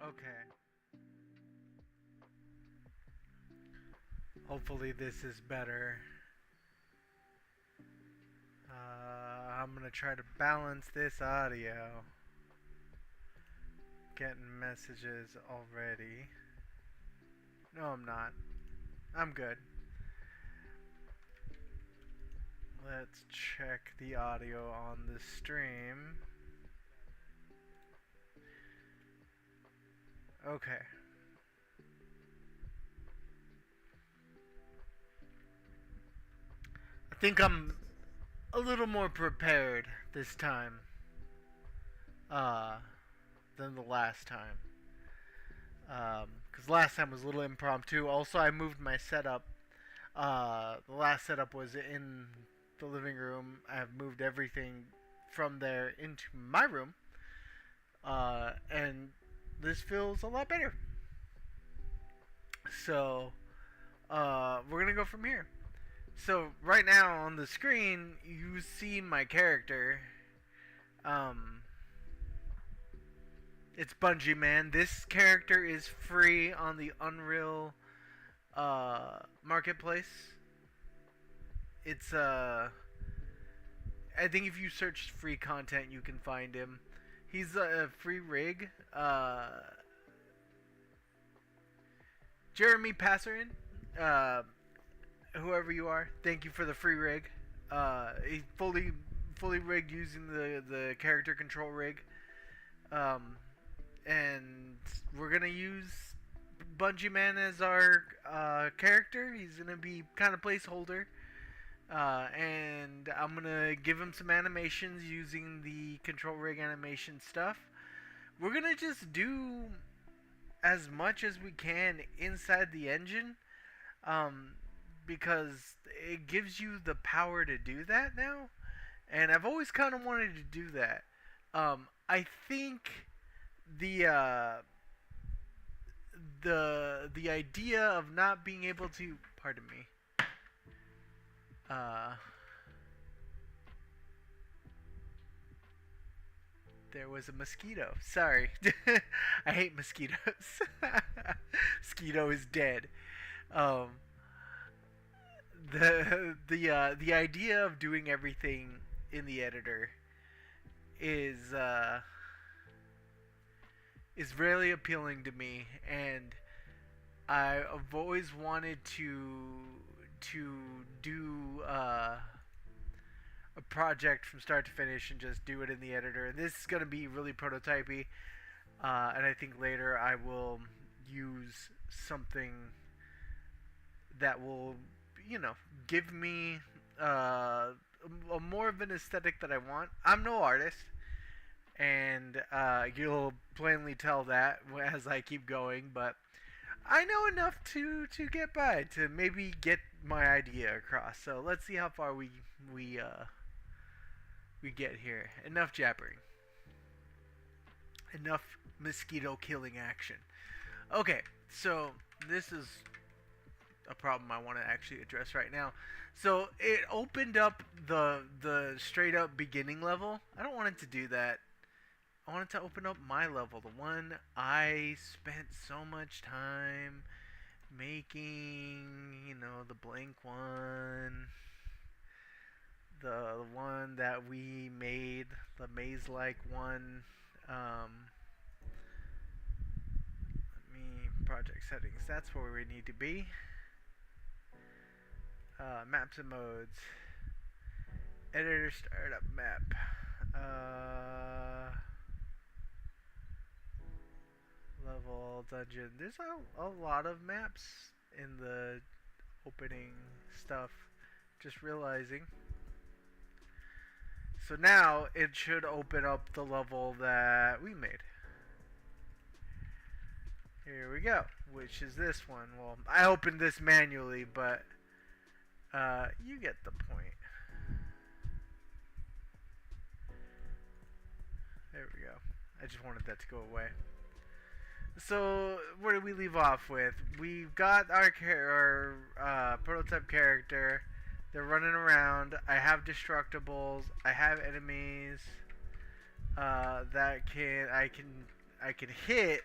Okay. Hopefully this is better. I'm gonna try to balance this audio. Getting messages already. No, I'm not. I'm good. Let's check the audio on the stream. Okay. I think I'm a little more prepared this time uh, than the last time. Because last time was a little impromptu. Also, I moved my setup. The last setup was in the living room. I have moved everything from there into my room. And this feels a lot better. So, we're going to go from here. So, right now on the screen, you see my character. Um, it's Bungie Man. This character is free on the Unreal marketplace. It's I think if you search free content, you can find him. He's a free rig. Jeremy Passerin, whoever you are, thank you for the free rig. He's fully rigged using the character control rig. And we're gonna use Bungie Man as our character. He's gonna be kind of placeholder. And I'm gonna give him some animations using the control rig animation stuff. We're gonna just do as much as we can inside the engine, because it gives you the power to do that now, and I've always kind of wanted to do that. I think the the idea of not being able to, pardon me, uh, there was a mosquito. Sorry. I hate mosquitoes. Mosquito is dead. Um, the idea of doing everything in the editor is really appealing to me, and I've always wanted to do a project from start to finish and just do it in the editor. And this is going to be really prototypey, and I think later I will use something that will, give me a more of an aesthetic that I want. I'm no artist, and you'll plainly tell that as I keep going, but I know enough to get by, to maybe get my idea across. So let's see how far we get here. Enough jabbering. Enough mosquito killing action. Okay, so this is a problem I want to actually address right now. So it opened up the straight up beginning level. I don't want it to do that. I want it to open up my level, the one I spent so much time making, the blank one, the one that we made, the maze-like one. Let me, project settings, that's where we need to be. Maps and modes. Editor startup map. Level dungeon. There's a lot of maps in the opening stuff. Just realizing. So now it should open up the level that we made. Here we go. Which is this one. Well, I opened this manually, but you get the point. There we go. I just wanted that to go away. So, where did we leave off with? We've got our prototype character. They're running around. I have destructibles. I have enemies that I can hit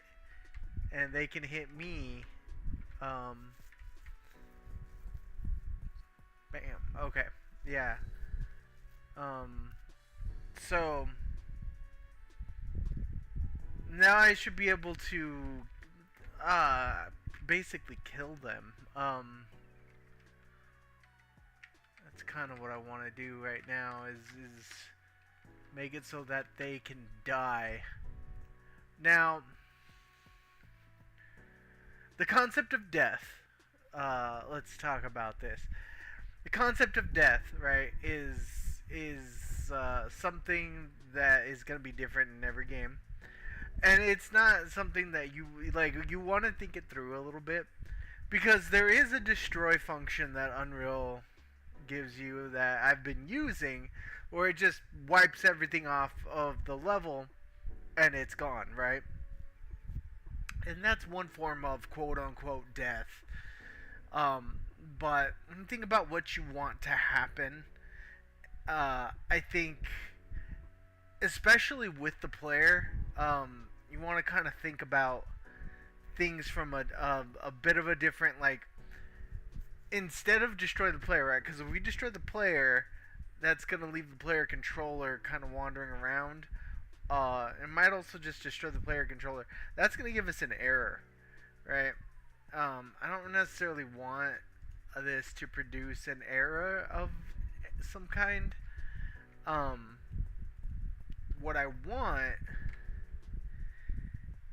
and they can hit me. Um, Bam. Okay. Yeah. Um, so now I should be able to uh basically kill them. That's kind of what I want to do right now is make it so that they can die. Now, the concept of death. Let's talk about this. The concept of death, right, is something that is going to be different in every game, and it's not something that you like. You want to think it through a little bit because there is a destroy function that Unreal gives you that I've been using, where it just wipes everything off of the level and it's gone, right? And that's one form of quote unquote death. Um, but think about what you want to happen. I think, especially with the player, you want to kind of think about things from a bit of a different, like, instead of destroy the player, right? Because if we destroy the player, that's going to leave the player controller kind of wandering around. It might also just destroy the player controller. That's going to give us an error, right? I don't necessarily want this to produce an error of some kind. What I want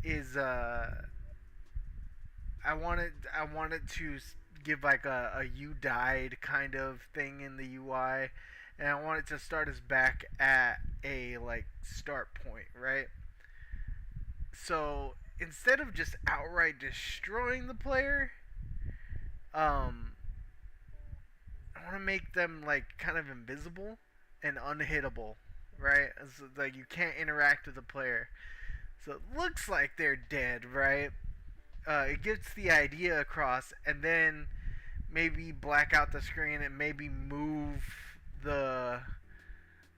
is I want it to give like a you died kind of thing in the UI, and I want it to start us back at a like start point, right? So instead of just outright destroying the player, um, I want to make them like kind of invisible and unhittable, right? So, like you can't interact with the player, so it looks like they're dead, right? It gets the idea across, and then maybe black out the screen and maybe move the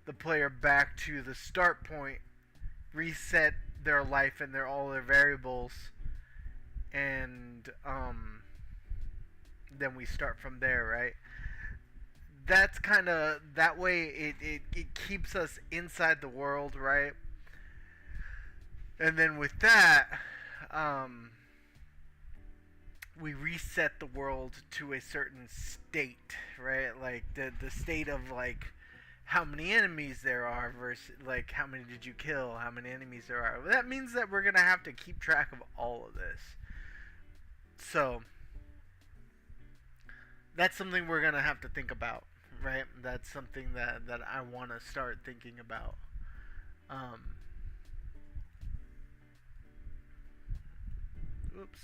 the player back to the start point, reset their life and all their variables, and then we start from there, right? That's kind of that way. It keeps us inside the world, right? And then with that, um, we reset the world to a certain state, right? Like the state of like how many enemies there are versus like how many did you kill, how many enemies there are. Well, that means that we're gonna have to keep track of all of this. So that's something we're gonna have to think about, right? That's something that I want to start thinking about. Um, Oops,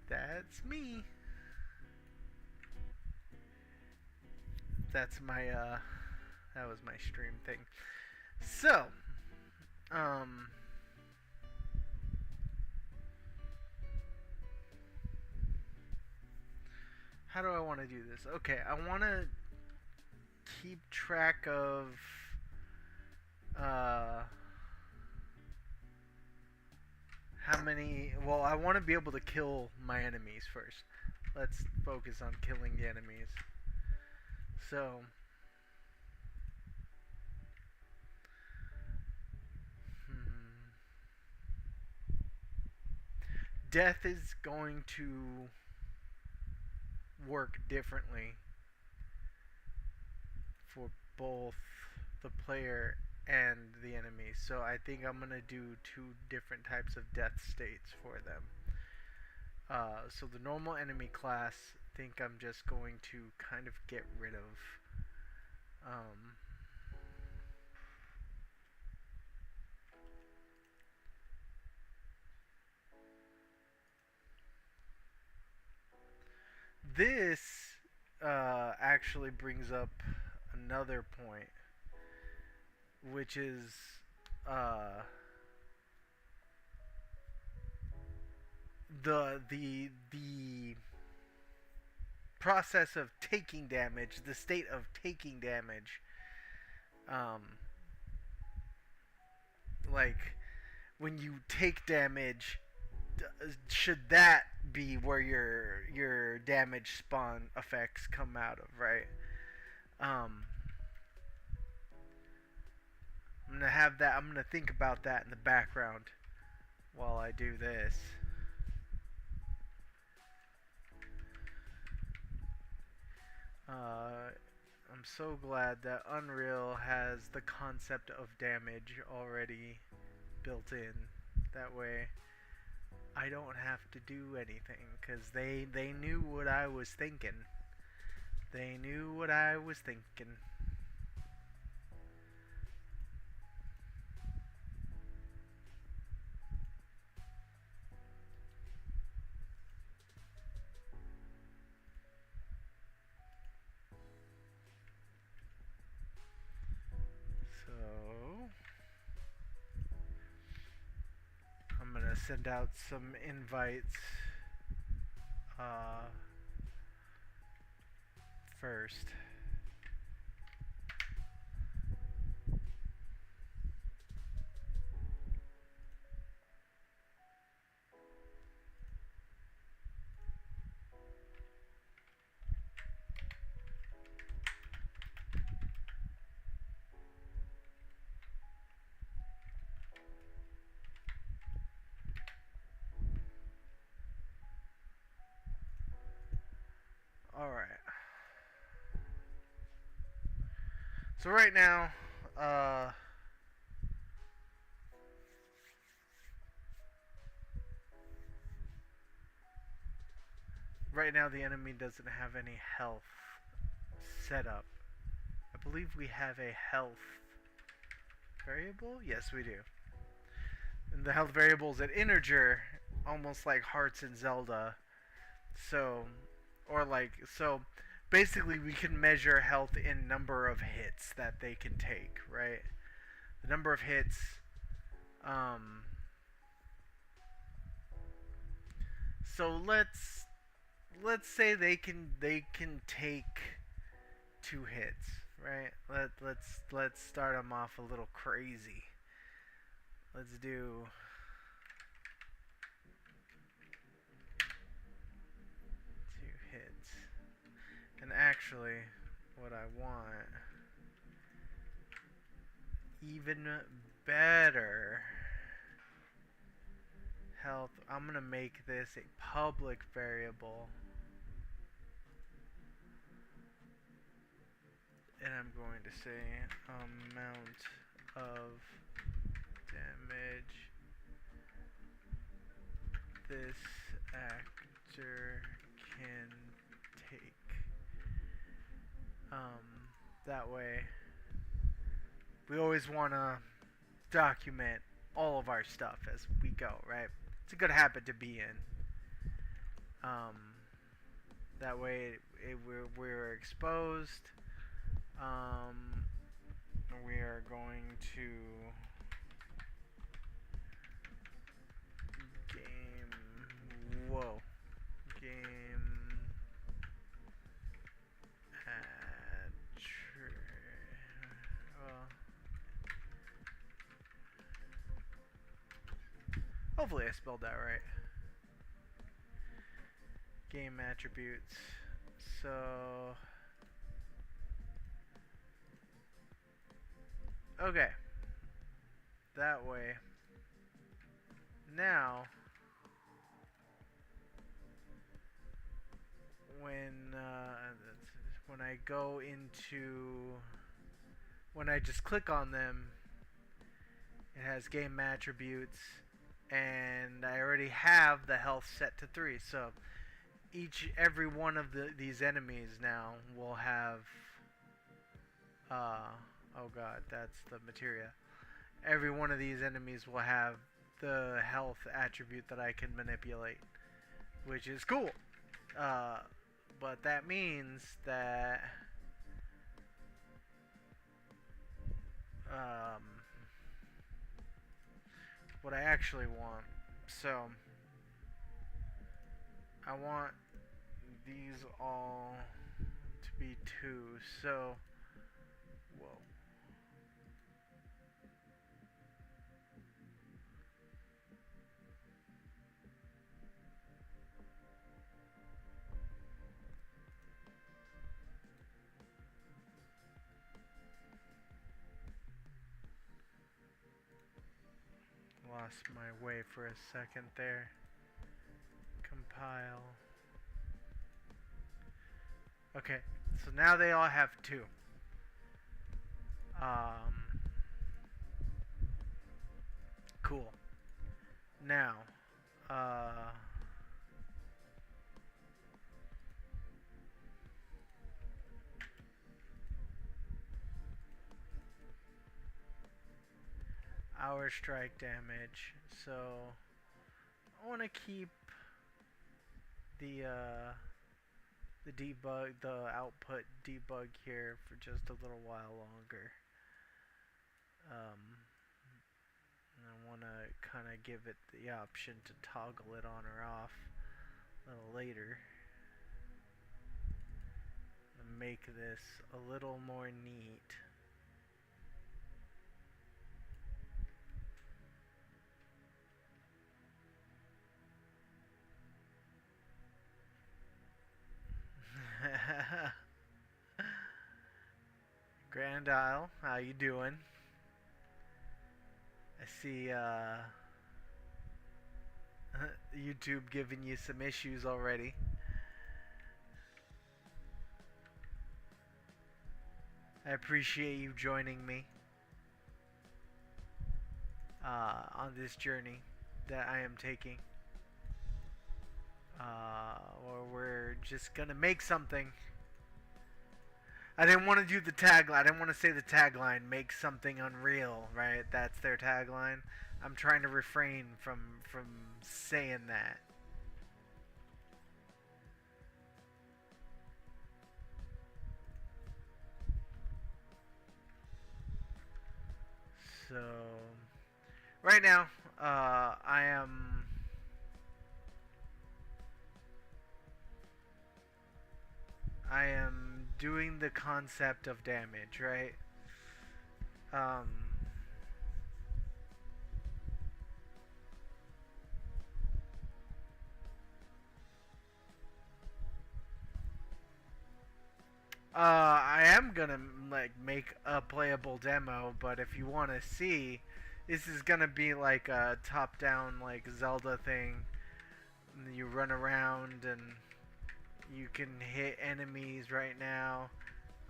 that's me. That's my that was my stream thing. So, um, how do I want to do this? Okay, I want to keep track of uh, how many. Well, I want to be able to kill my enemies first. Let's focus on killing the enemies. So, hmm, death is going to work differently for both the player and the enemy. So I think I'm gonna do two different types of death states for them. So the normal enemy class, I think I'm just going to kind of get rid of. Um, this actually brings up another point, which is uh, the process of taking damage, the state of taking damage. Um, like when you take damage, should that be where your damage spawn effects come out of, right? Um, I'm gonna have that. I'm gonna think about that in the background while I do this. I'm so glad that Unreal has the concept of damage already built in. That way, I don't have to do anything because they knew what I was thinking. They knew what I was thinking. So I'm gonna send out some invites first. Alright. So right now, the enemy doesn't have any health set up. I believe we have a health variable? Yes, we do. And the health variable is an integer, almost like hearts in Zelda. So, so basically we can measure health in number of hits that they can take, right? The number of hits, so let's say they can take 2 hits, right? Let's start them off a little crazy. Let's do 2 hits. And actually, what I want even better health. I'm gonna make this a public variable. And I'm going to say amount of damage this actor can take. That way, we always want to document all of our stuff as we go, right? It's a good habit to be in. That way, we're exposed. We are going to game hopefully I spelled that right. Game attributes. So okay. That way. Now when I go into when I just click on them, it has game attributes, and I already have the health set to 3. So every one of these enemies now will have oh god, that's the materia. Every one of these enemies will have the health attribute that I can manipulate, which is cool. But that means that what I actually want. So I want these all to be 2. So whoa. lost my way for a second there. Compile. Okay, so now they all have 2. Cool. Now, our strike damage. So I want to keep the the output debug here for just a little while longer. And I want to kind of give it the option to toggle it on or off a little later. And make this a little more neat. Grand Isle, how you doing? I see YouTube giving you some issues already. I appreciate you joining me on this journey that I am taking. Or we're just gonna make something. I didn't want to do the tagline. I didn't want to say the tagline, make something unreal, right? That's their tagline. I'm trying to refrain from saying that. So, right now, I am doing the concept of damage, right? I am gonna like make a playable demo, but if you want to see, this is gonna be like a top-down like Zelda thing. You run around and you can hit enemies right now.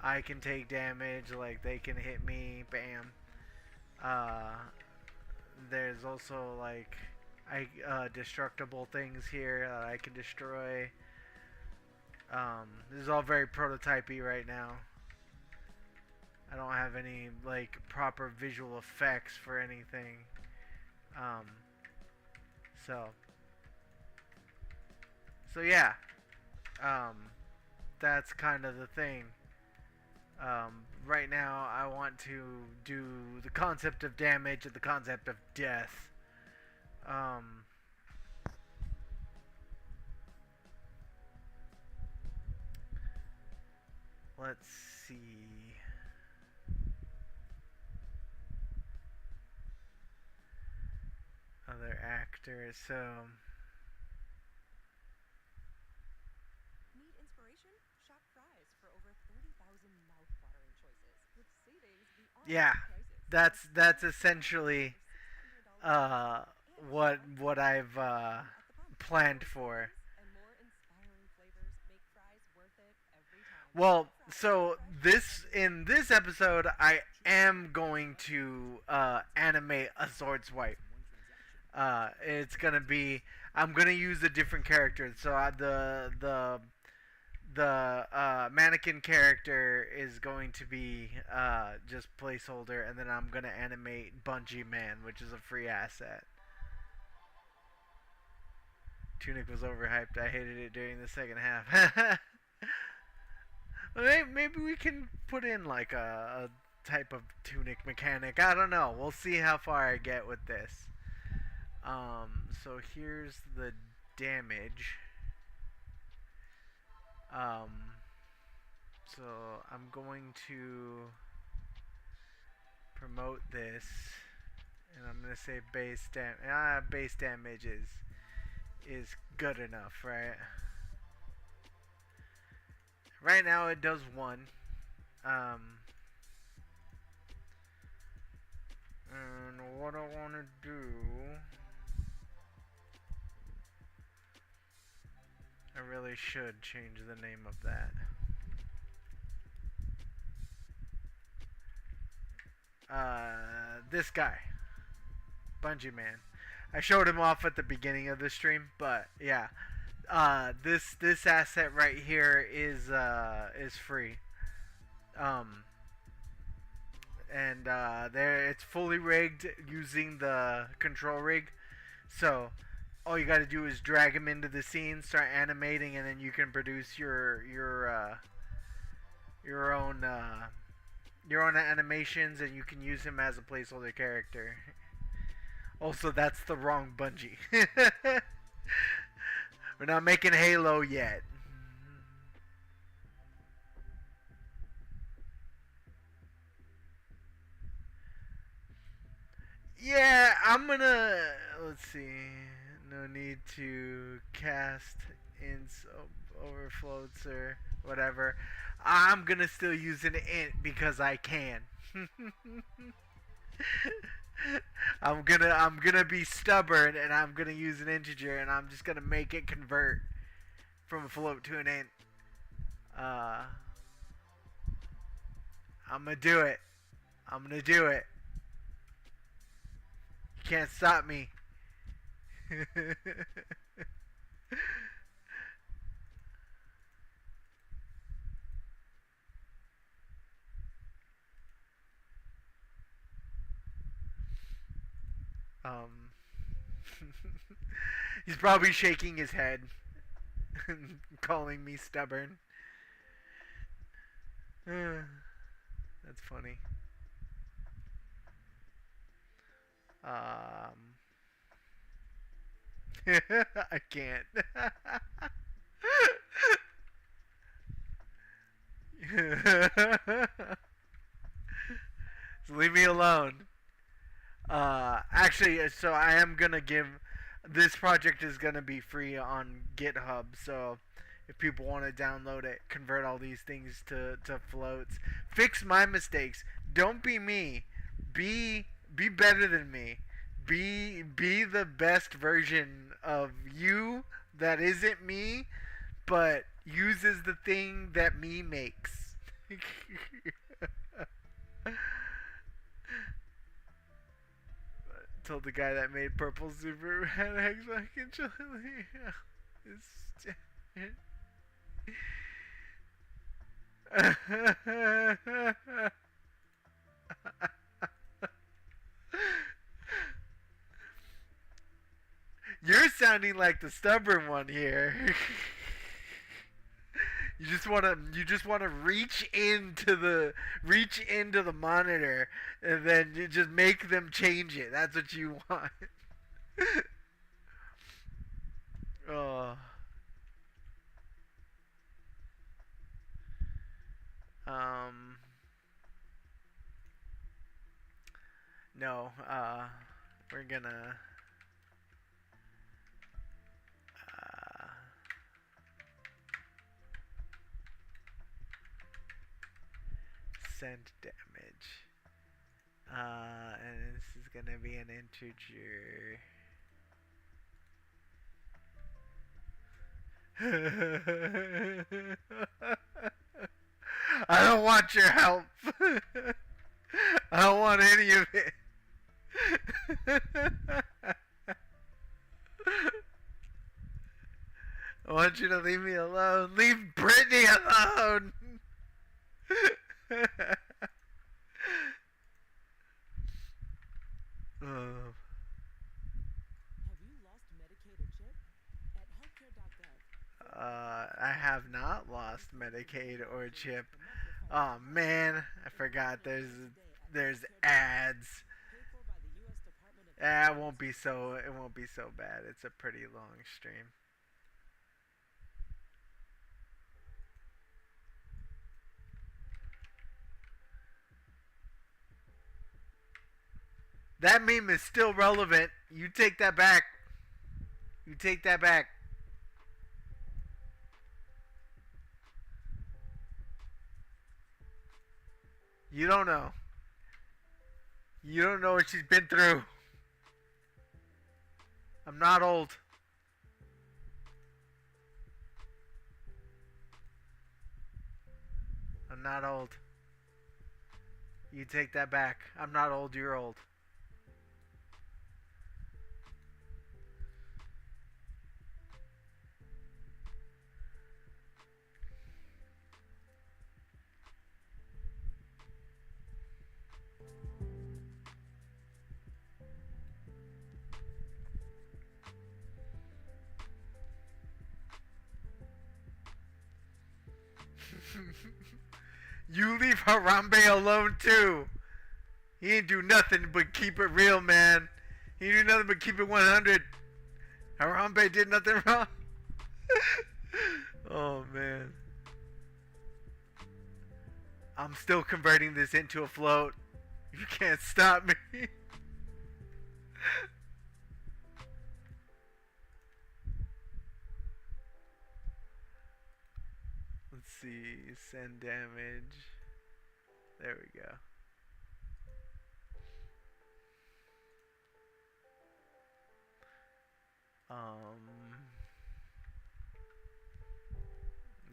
I can take damage, like they can hit me, bam. There's also like destructible things here that I can destroy. This is all very prototypey right now. I don't have any like proper visual effects for anything. So yeah. That's kind of the thing. Right now I want to do the concept of damage and the concept of death. Let's see. Other actors, so need inspiration? Shop fries for over 30,000 mouth-watering choices with savings beyond yeah, prices. that's essentially what I've planned for. And more inspiring flavors make fries worth it every time. Well, so in this episode, I am going to animate a sword swipe. It's gonna be I'm gonna use a different character. So the mannequin character is going to be just placeholder, and then I'm gonna animate Bungee Man, which is a free asset. Tunic was overhyped. I hated it during the second half. Maybe we can put in like a type of tunic mechanic. I don't know. We'll see how far I get with this. So here's the damage. So I'm going to promote this, and I'm gonna say base damage is good enough, right? Right now it does 1. And what I want to do I really should change the name of that. This guy, Bungee Man. I showed him off at the beginning of the stream, but yeah, this asset right here is free. Um, and there it's fully rigged using the control rig. So all you got to do is drag him into the scene, start animating, and then you can produce your own your own animations, and you can use him as a placeholder character. Also, that's the wrong Bungie. We're not making Halo yet. Yeah, I'm gonna. Let's see. No need to cast ins overfloats or whatever. I'm gonna still use an int because I can. I'm gonna be stubborn and I'm gonna use an integer and I'm just gonna make it convert from a float to an int. Uh, I'm gonna do it. I'm gonna do it. You can't stop me. um, he's probably shaking his head, calling me stubborn. That's funny. Um, I can't. So leave me alone. Actually, so I am gonna give. This project is gonna be free on GitHub. So if people want to download it, convert all these things to floats, fix my mistakes. Don't be me. Be better than me. Be the best version of you that isn't me, but uses the thing that me makes. Told the guy that made purple super red eggs fucking chili. You're sounding like the stubborn one here. You just wanna reach into the monitor and then you just make them change it. That's what you want. Oh. Um no, we're gonna uh send damage. And this is gonna be an integer. I don't want your help. I don't want any of it. I want you to leave me alone. Leave Brittany alone. Oh. Have you lost Medicaid or CHIP? At healthcare.gov, I have not lost Medicaid or CHIP. Oh man, I forgot. There's ads. paid for by the U.S. Department of It won't be so bad. It's a pretty long stream. That meme is still relevant. You take that back. You take that back. You don't know. You don't know what she's been through. I'm not old. I'm not old. You take that back. I'm not old, you're old. You leave Harambe alone too. He ain't do nothing but keep it real, man. He didn't do nothing but keep it 100. Harambe did nothing wrong. Oh man. I'm still converting this into a float. You can't stop me. Let's see. Send damage. There we go.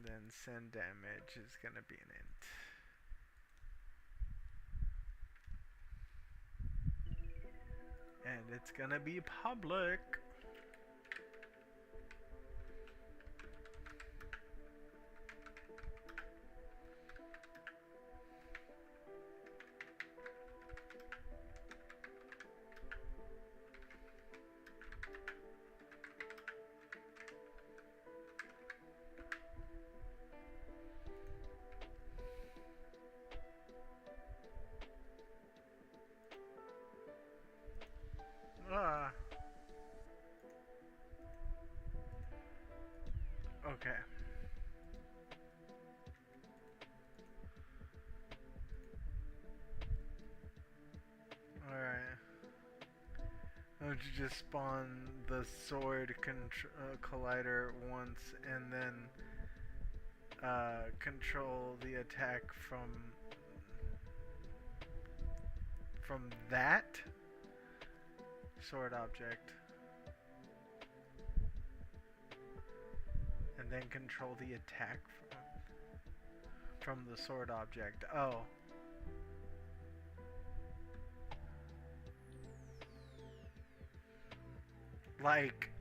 Then send damage is gonna be an int. And it's gonna be public. Ah. Okay. Alright. Why don't you just spawn the sword collider once and then control the attack from that sword object, and then control the attack from the sword object. Oh. Like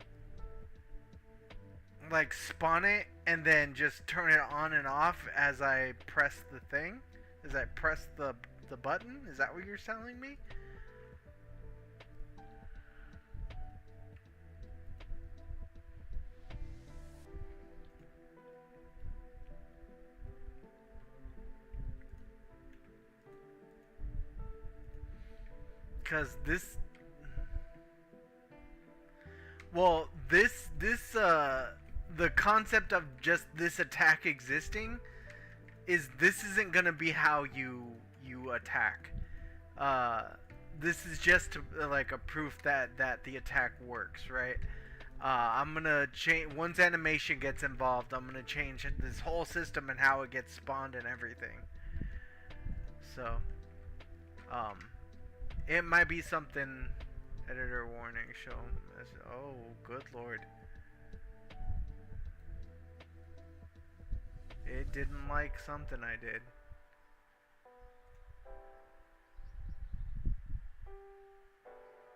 spawn it and then just turn it on and off as I press the thing? As I press the button? Is that what you're telling me? Cause this, well, the concept of just this attack existing is this isn't gonna be how you attack. This is just like a proof that the attack works, right? I'm gonna change once animation gets involved. I'm gonna change this whole system and how it gets spawned and everything. So, it might be something. Editor warning. Show. Oh, good lord. It didn't like something I did.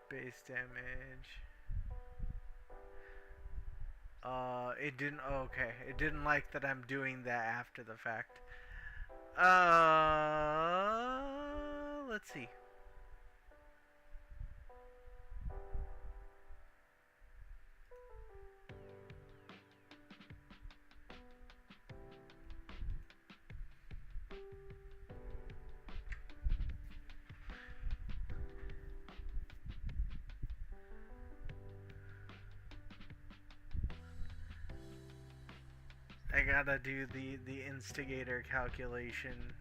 Base damage. It didn't. Oh, okay. It didn't like that I'm doing that after the fact. Let's see. I gotta do the instigator calculation.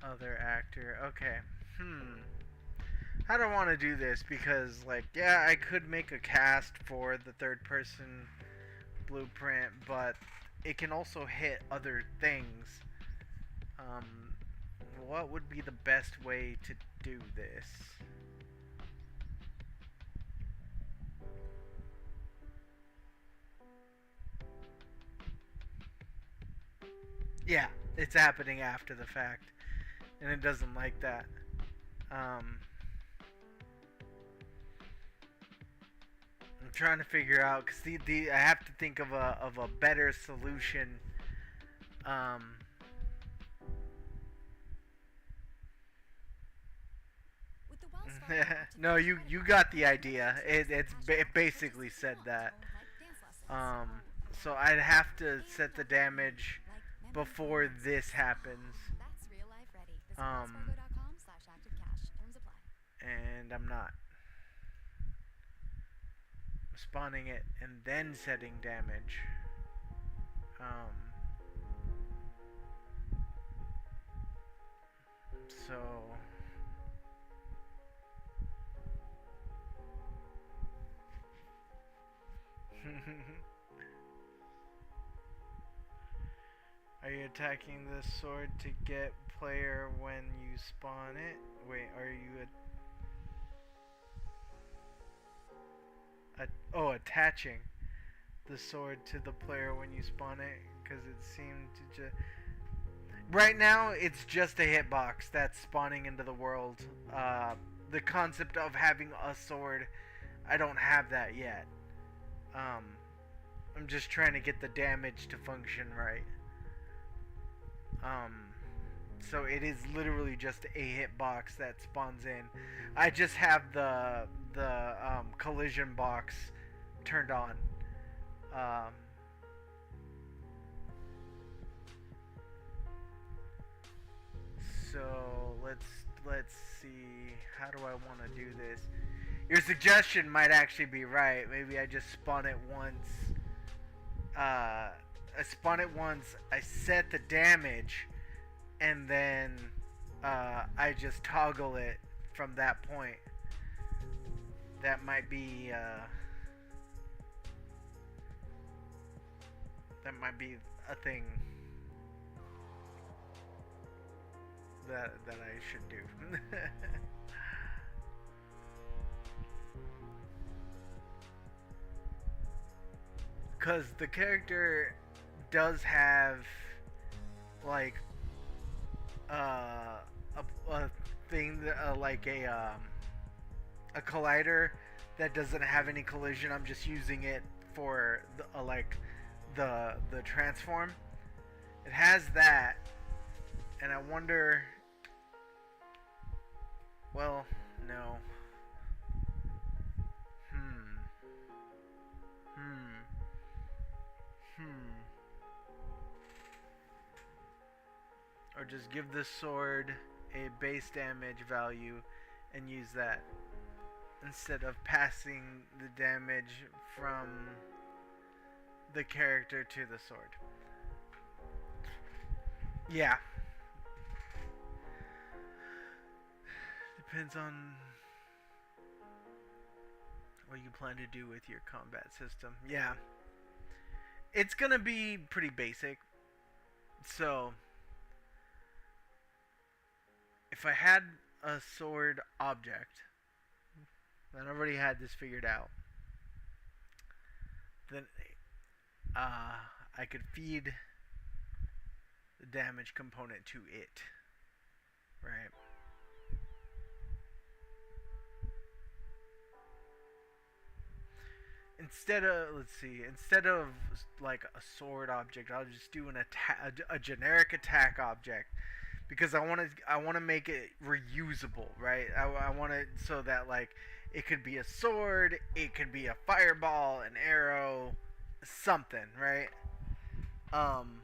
Other actor. Okay. I don't want to do this because, like, yeah, I could make a cast for the third person blueprint, but it can also hit other things. What would be the best way to do this? Yeah, it's happening after the fact, and it doesn't like that. Um, I'm trying to figure out because the I have to think of a better solution. Um, With the well-started no, optical you credit got card, the idea. members can It's cash back on basically purchases they said want, that. like dance lessons. Um, so I'd have to set the And offer unique, damage like memory before foam this boxes. happens. That's real life ready. Visit Um, wellsfargo.com/activecash. Terms apply. and I'm not. I'm spawning it and then setting damage. Um, so are you attacking this sword to get player when you spawn it? Wait, are you attaching the sword to the player when you spawn it? Because it seemed to just right now it's just a hitbox that's spawning into the world. The concept of having a sword, I don't have that yet. Um, I'm just trying to get the damage to function right. Um, so it is literally just a hitbox that spawns in. I just have the collision box turned on. Um, so let's see. How do I want to do this? Your suggestion might actually be right. Maybe I just spawn it once. I spawn it once. I set the damage, and then I just toggle it from that point. That might be a thing that I should do. Cause the character does have like a thing that, like a collider that doesn't have any collision. I'm just using it for like the transform. It has that, and I wonder. Well, no. Hmm. Hmm. Hmm. Or just give the sword a base damage value and use that instead of passing the damage from the character to the sword. Yeah. Depends on what you plan to do with your combat system. Yeah. It's gonna be pretty basic. So, if I had a sword object, and I already had this figured out, then I could feed the damage component to it, right? Instead of like a sword object, I'll just do a generic attack object because I want to make it reusable, right? I want it so that like it could be a sword, it could be a fireball, an arrow, something, right? Um,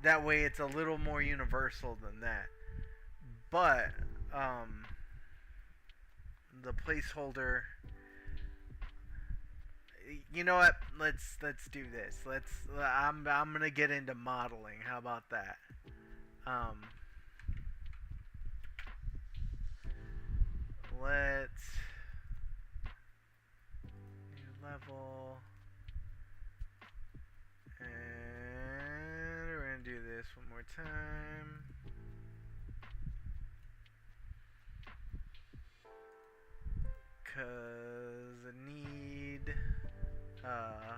that way it's a little more universal than that. But um, the placeholder. You know what? Let's do this. I'm gonna get into modeling. How about that? Um, let's new level, and we're gonna do this one more time. Cause I need uh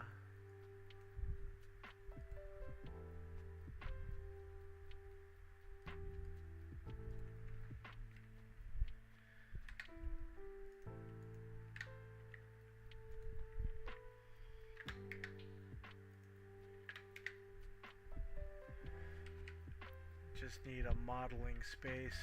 just need a modeling space.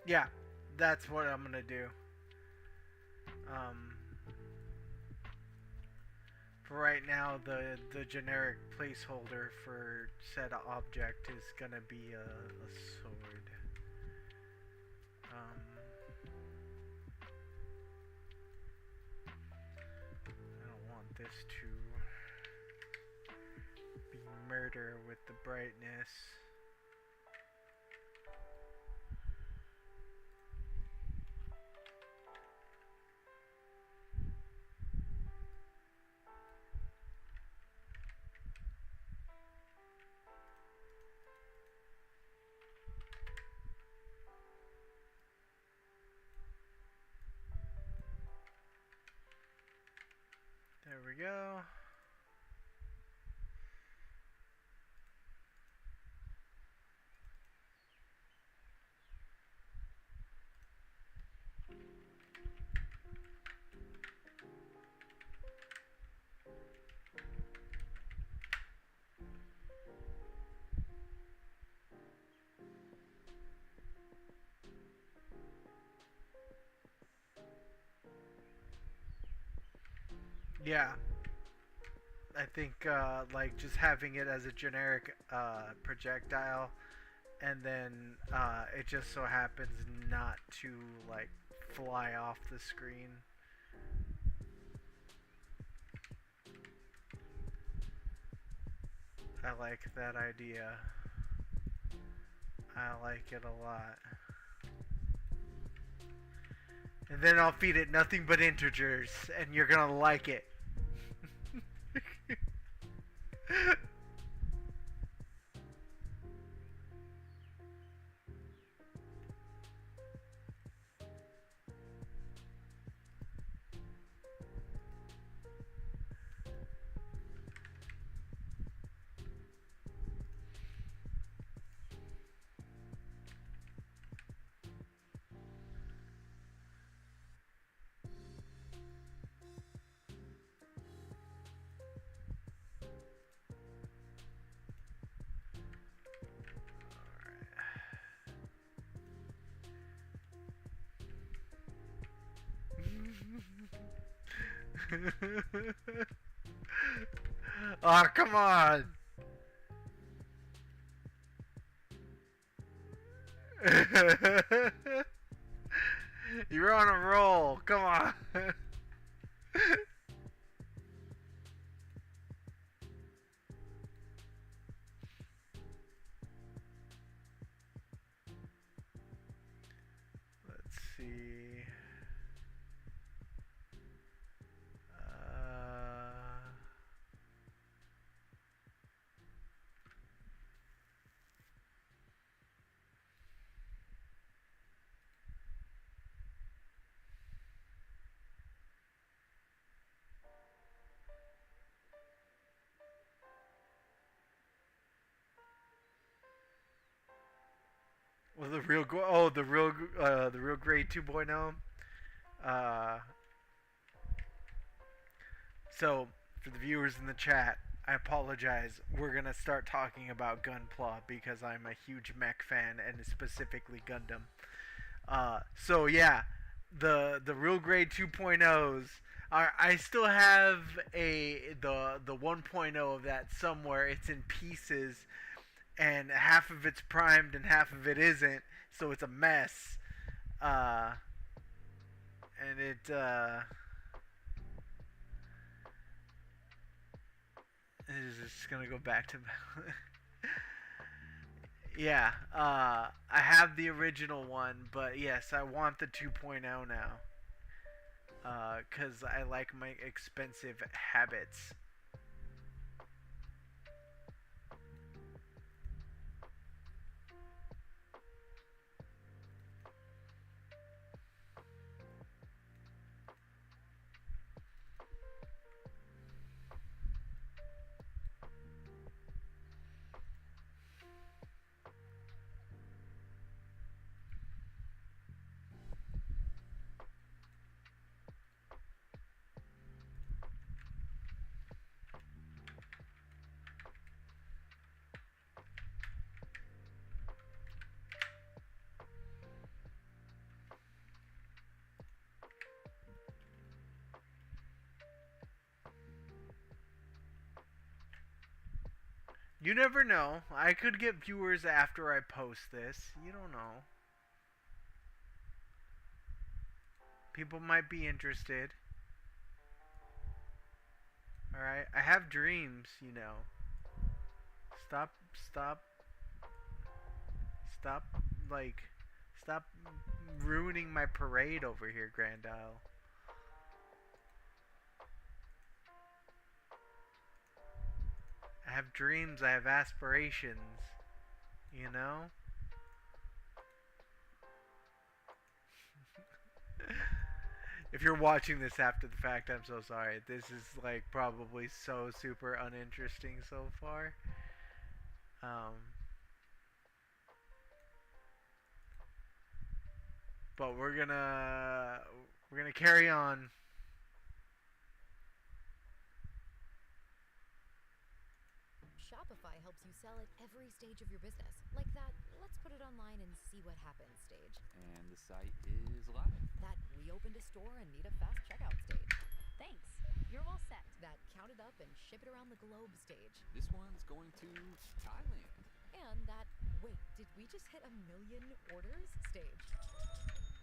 Yeah, that's what I'm gonna do. For right now, the generic placeholder for said object is gonna be a sword. I don't want this to be murder with the brightness. There we go. Yeah, I think like just having it as a generic projectile, and then it just so happens not to like fly off the screen. I like that idea. I like it a lot. And then I'll feed it nothing but integers, and you're gonna like it. Oh, come on! You're on a roll. Come on. Let's see. Well, the real grade 2.0. Uh, so for the viewers in the chat, I apologize. We're gonna start talking about Gunpla because I'm a huge mech fan and specifically Gundam. So yeah, the real grade 2.0s. I still have the 1.0 of that somewhere. It's in pieces, and half of it's primed and half of it isn't. So it's a mess. Uh, and it's just gonna go back to. Yeah, I have the original one, but yes, I want the 2.0 now. Because I like my expensive habits. You never know. I could get viewers after I post this. You don't know. People might be interested. Alright? I have dreams, you know. Stop, stop, stop, like, stop ruining my parade over here, Grand Isle. I have dreams, I have aspirations, you know? If you're watching this after the fact, I'm so sorry. This is like probably so super uninteresting so far. Um, but we're gonna carry on. Shopify helps you sell at every stage of your business. Like that, let's put it online and see what happens stage. And the site is live. That we opened a store and need a fast checkout stage. Thanks. You're all set. That count it up and ship it around the globe stage. This one's going to Thailand. And that, wait, did we just hit 1 million orders stage?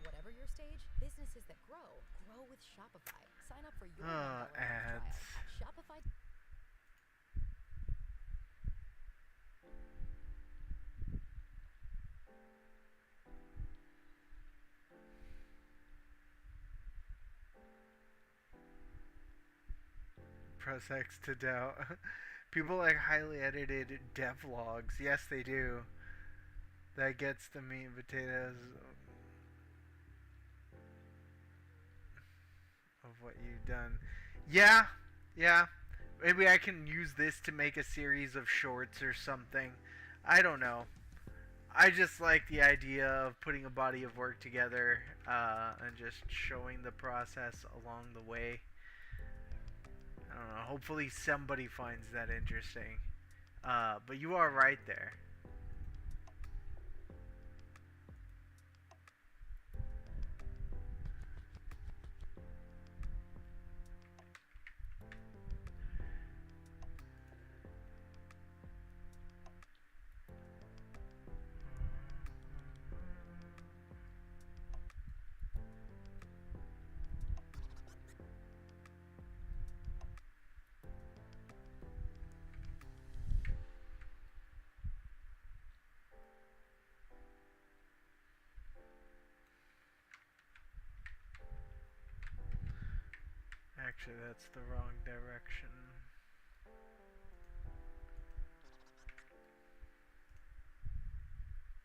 Whatever your stage, businesses that grow with Shopify. Sign up for your Ads. trial at Shopify. Press X to doubt. People like highly edited devlogs. Yes, they do. That gets the meat and potatoes of what you've done. Yeah, yeah. Maybe I can use this to make a series of shorts or something. I don't know. I just like the idea of putting a body of work together and just showing the process along the way. I don't know. Hopefully somebody finds that interesting. But you are right there. Actually, that's the wrong direction.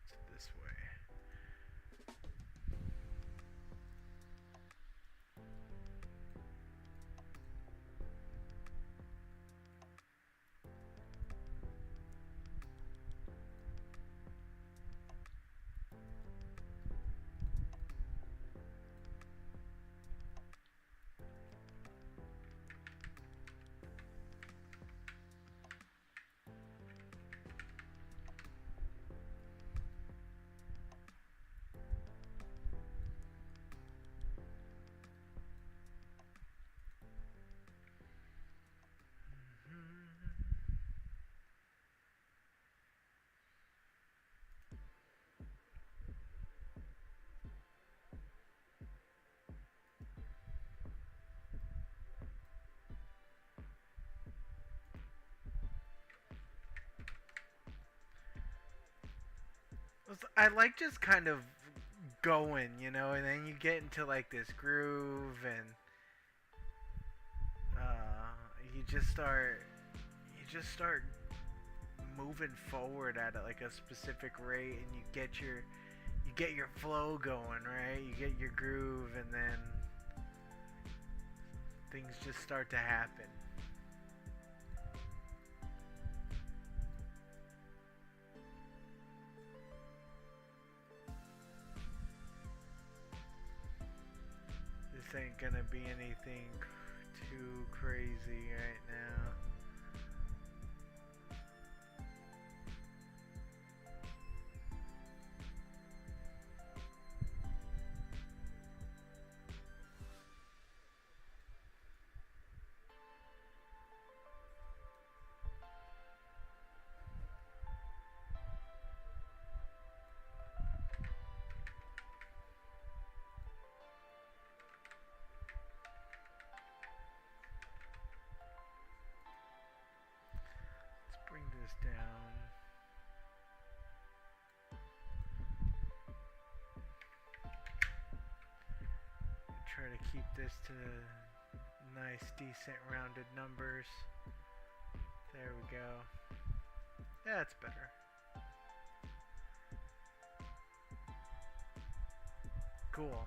It's this way. I like just kind of going, you know, and then you get into like this groove, and you just start moving forward at it like a specific rate, and you get your flow going, right? You get your groove, and then things just start to happen. This ain't gonna be anything too crazy right now. try to keep this to nice, decent, rounded numbers. There we go. Yeah, it's better. Cool.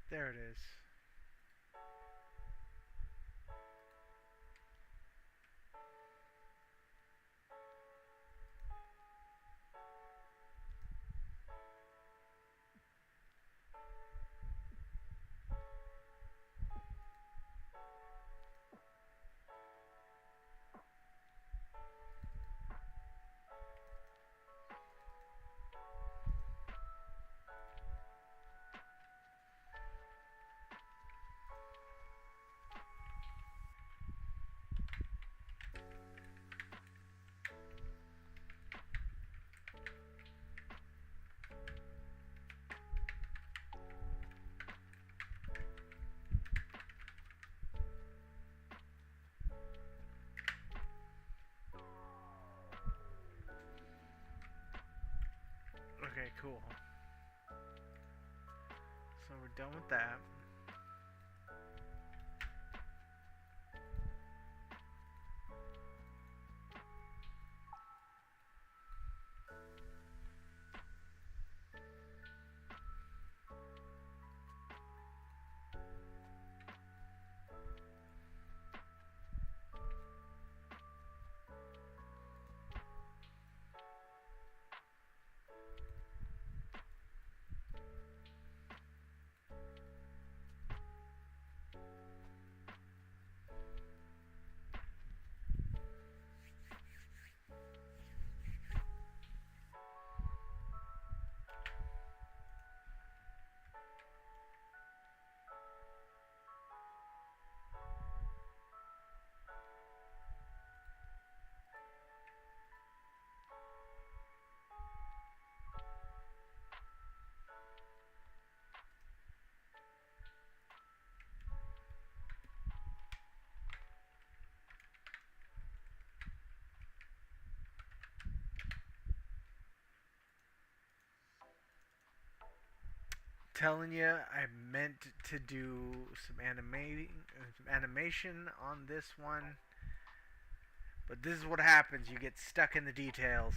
There it is. Okay, cool. So we're done with that. Telling you, I meant to do some animation on this one, but this is what happens. You get stuck in the details.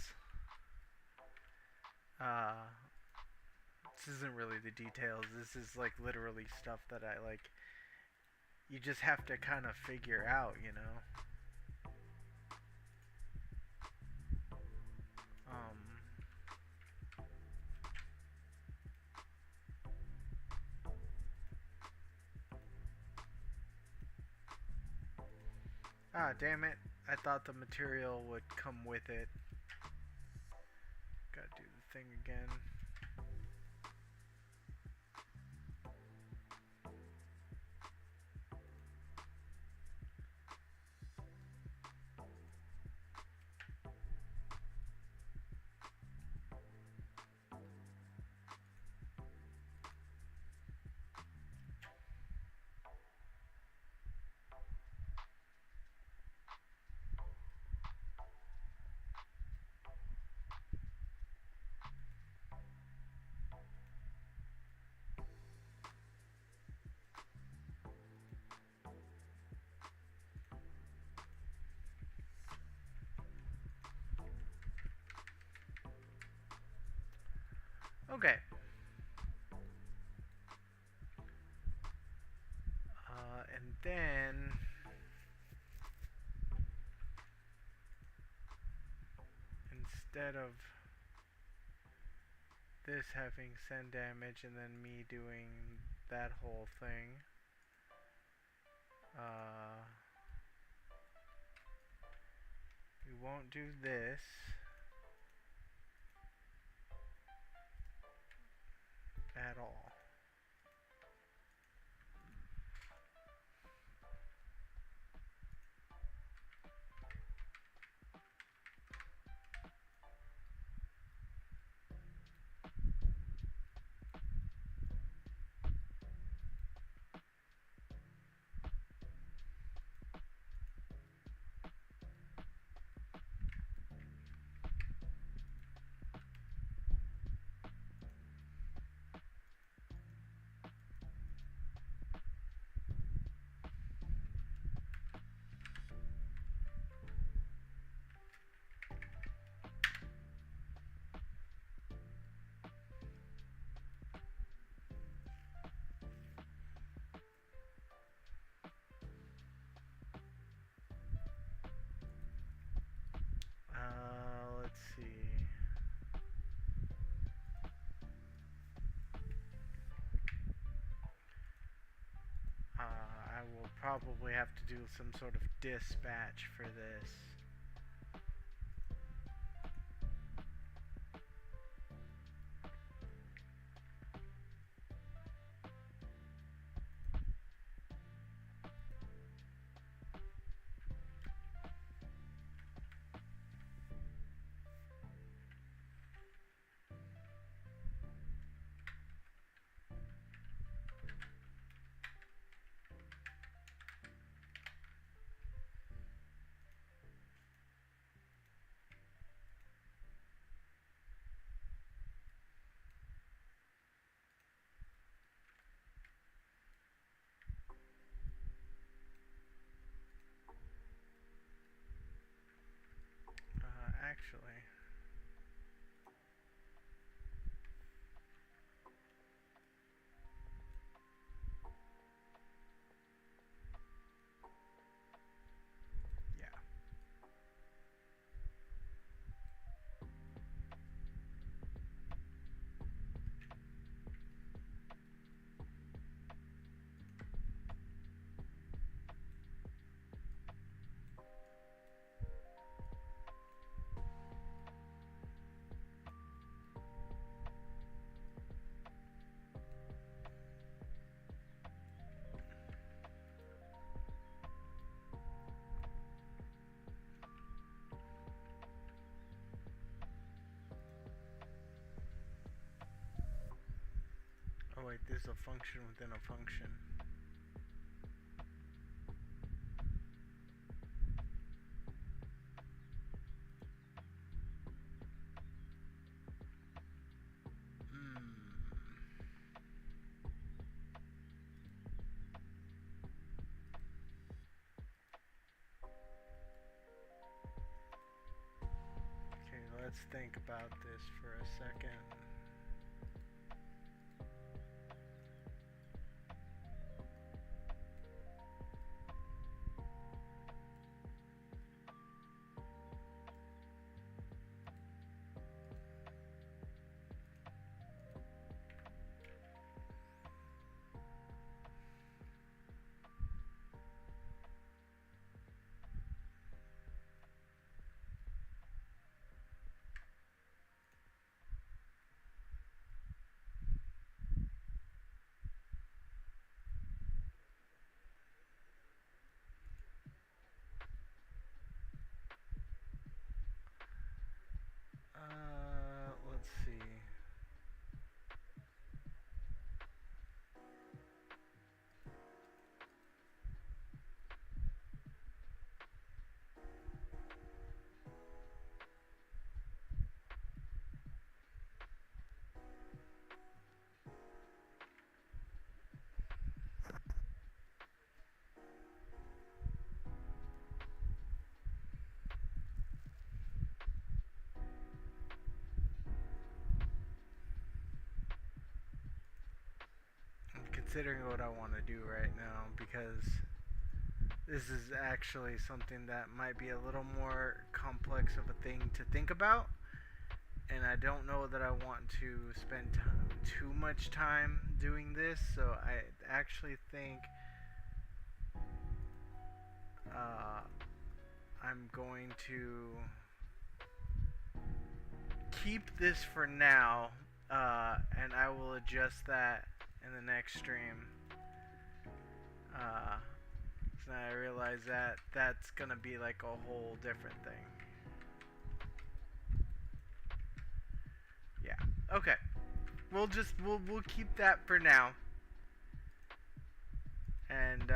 This isn't really the details. This is like literally stuff that I like. You just have to kind of figure out, you know. Ah, damn it. I thought the material would come with it. Gotta do the thing again. Okay. And then instead of this having send damage and then me doing that whole thing, won't do this. At all. Let's see. I will probably have to do some sort of dispatch for this. Actually, yeah. Oh wait, this is a function within a function. Okay, let's think about this for a second. Let's see. I'm considering what I want to do right now because this is actually something that might be a little more complex of a thing to think about, and I don't know that I want to spend too much time doing this, so I actually think I I'm going to keep this for now, and I will adjust that in the next stream. So I realize that that's gonna be like a whole different thing. Yeah. Okay. We'll keep that for now. And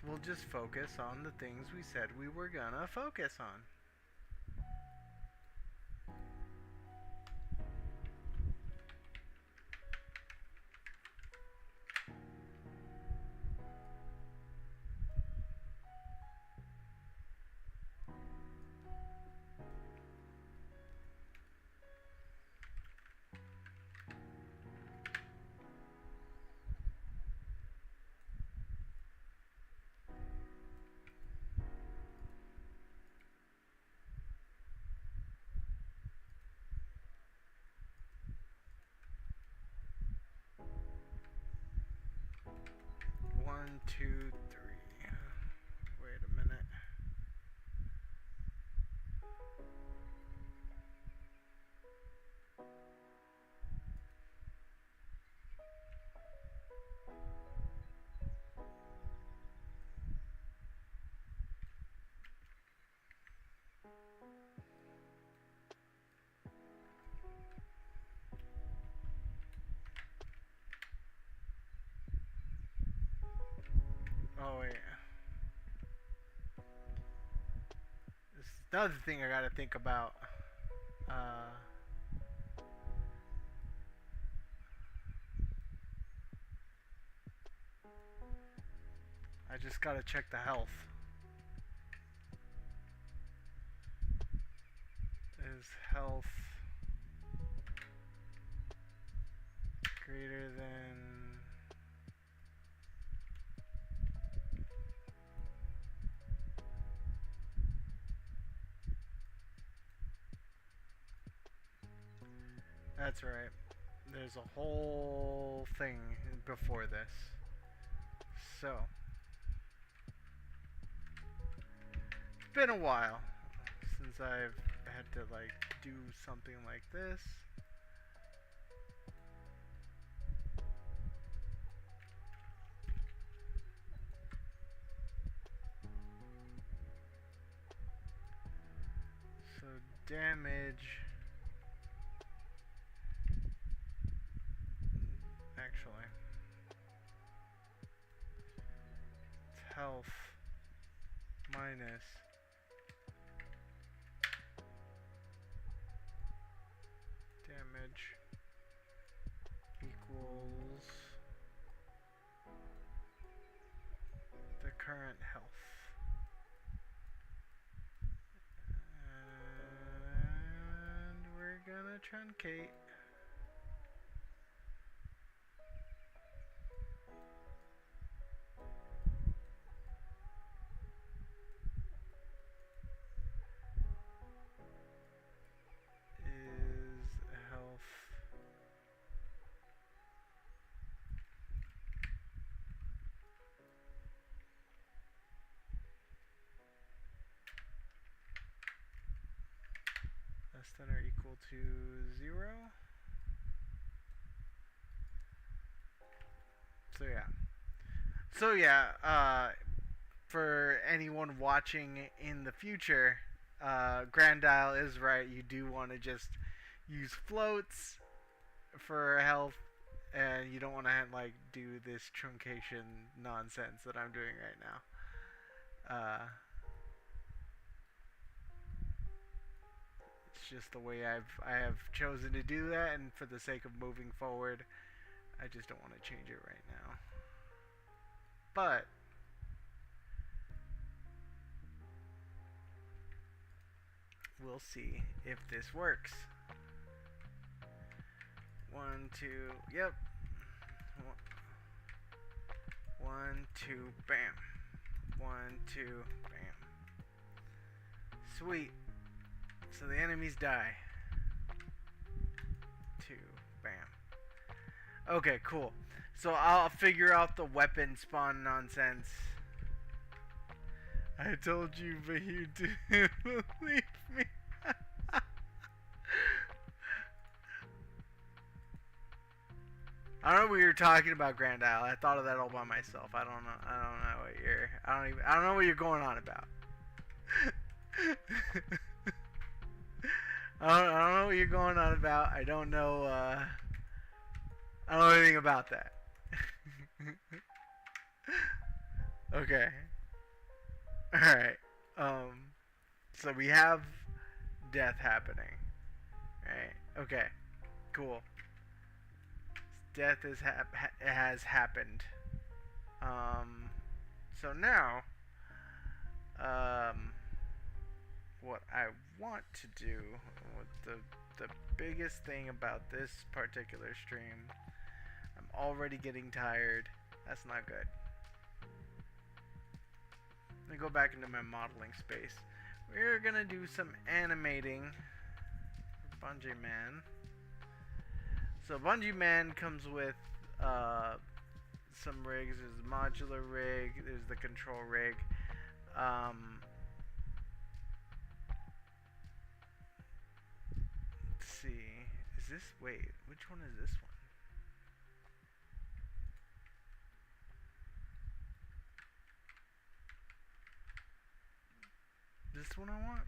'We'll just focus on the things we said we were gonna focus on. One, two, three. Wait a minute. Oh wait. This is another thing I gotta think about. I just gotta check the health. Is health greater than... That's right. There's a whole thing before this. So, it's been a while since I've had to like do something like this. So damage, actually, it's health minus damage equals the current health. And we're gonna truncate. Is health less than or equal to 0? So yeah, for anyone watching in the future, Grandile is right. You do want to just use floats for health, and you don't want to like do this truncation nonsense that I'm doing right now. It's just the way I have chosen to do that, and for the sake of moving forward, I just don't want to change it right now. But we'll see if this works. 1, 2, yep. 1, 2, bam. 1, 2, bam. Sweet. So the enemies die. 2, bam. Okay, cool. So I'll figure out the weapon spawn nonsense. I told you, but you didn't believe me. I don't know what you're talking about, Grand Isle. I thought of that all by myself. I don't know what you're. I don't know what you're going on about. I don't know what you're going on about. I don't know. I don't know anything about that. Okay. All right. So we have death happening. Right. Okay. Cool. Death has happened. So now, what I want to do, what the biggest thing about this particular stream, I'm already getting tired. That's not good. Let me go back into my modeling space. We're gonna do some animating for Bungee Man. So Bungee Man comes with some rigs. There's a modular rig. There's the control rig. Let's see. Is this? Wait. Which one is this one? This one I want?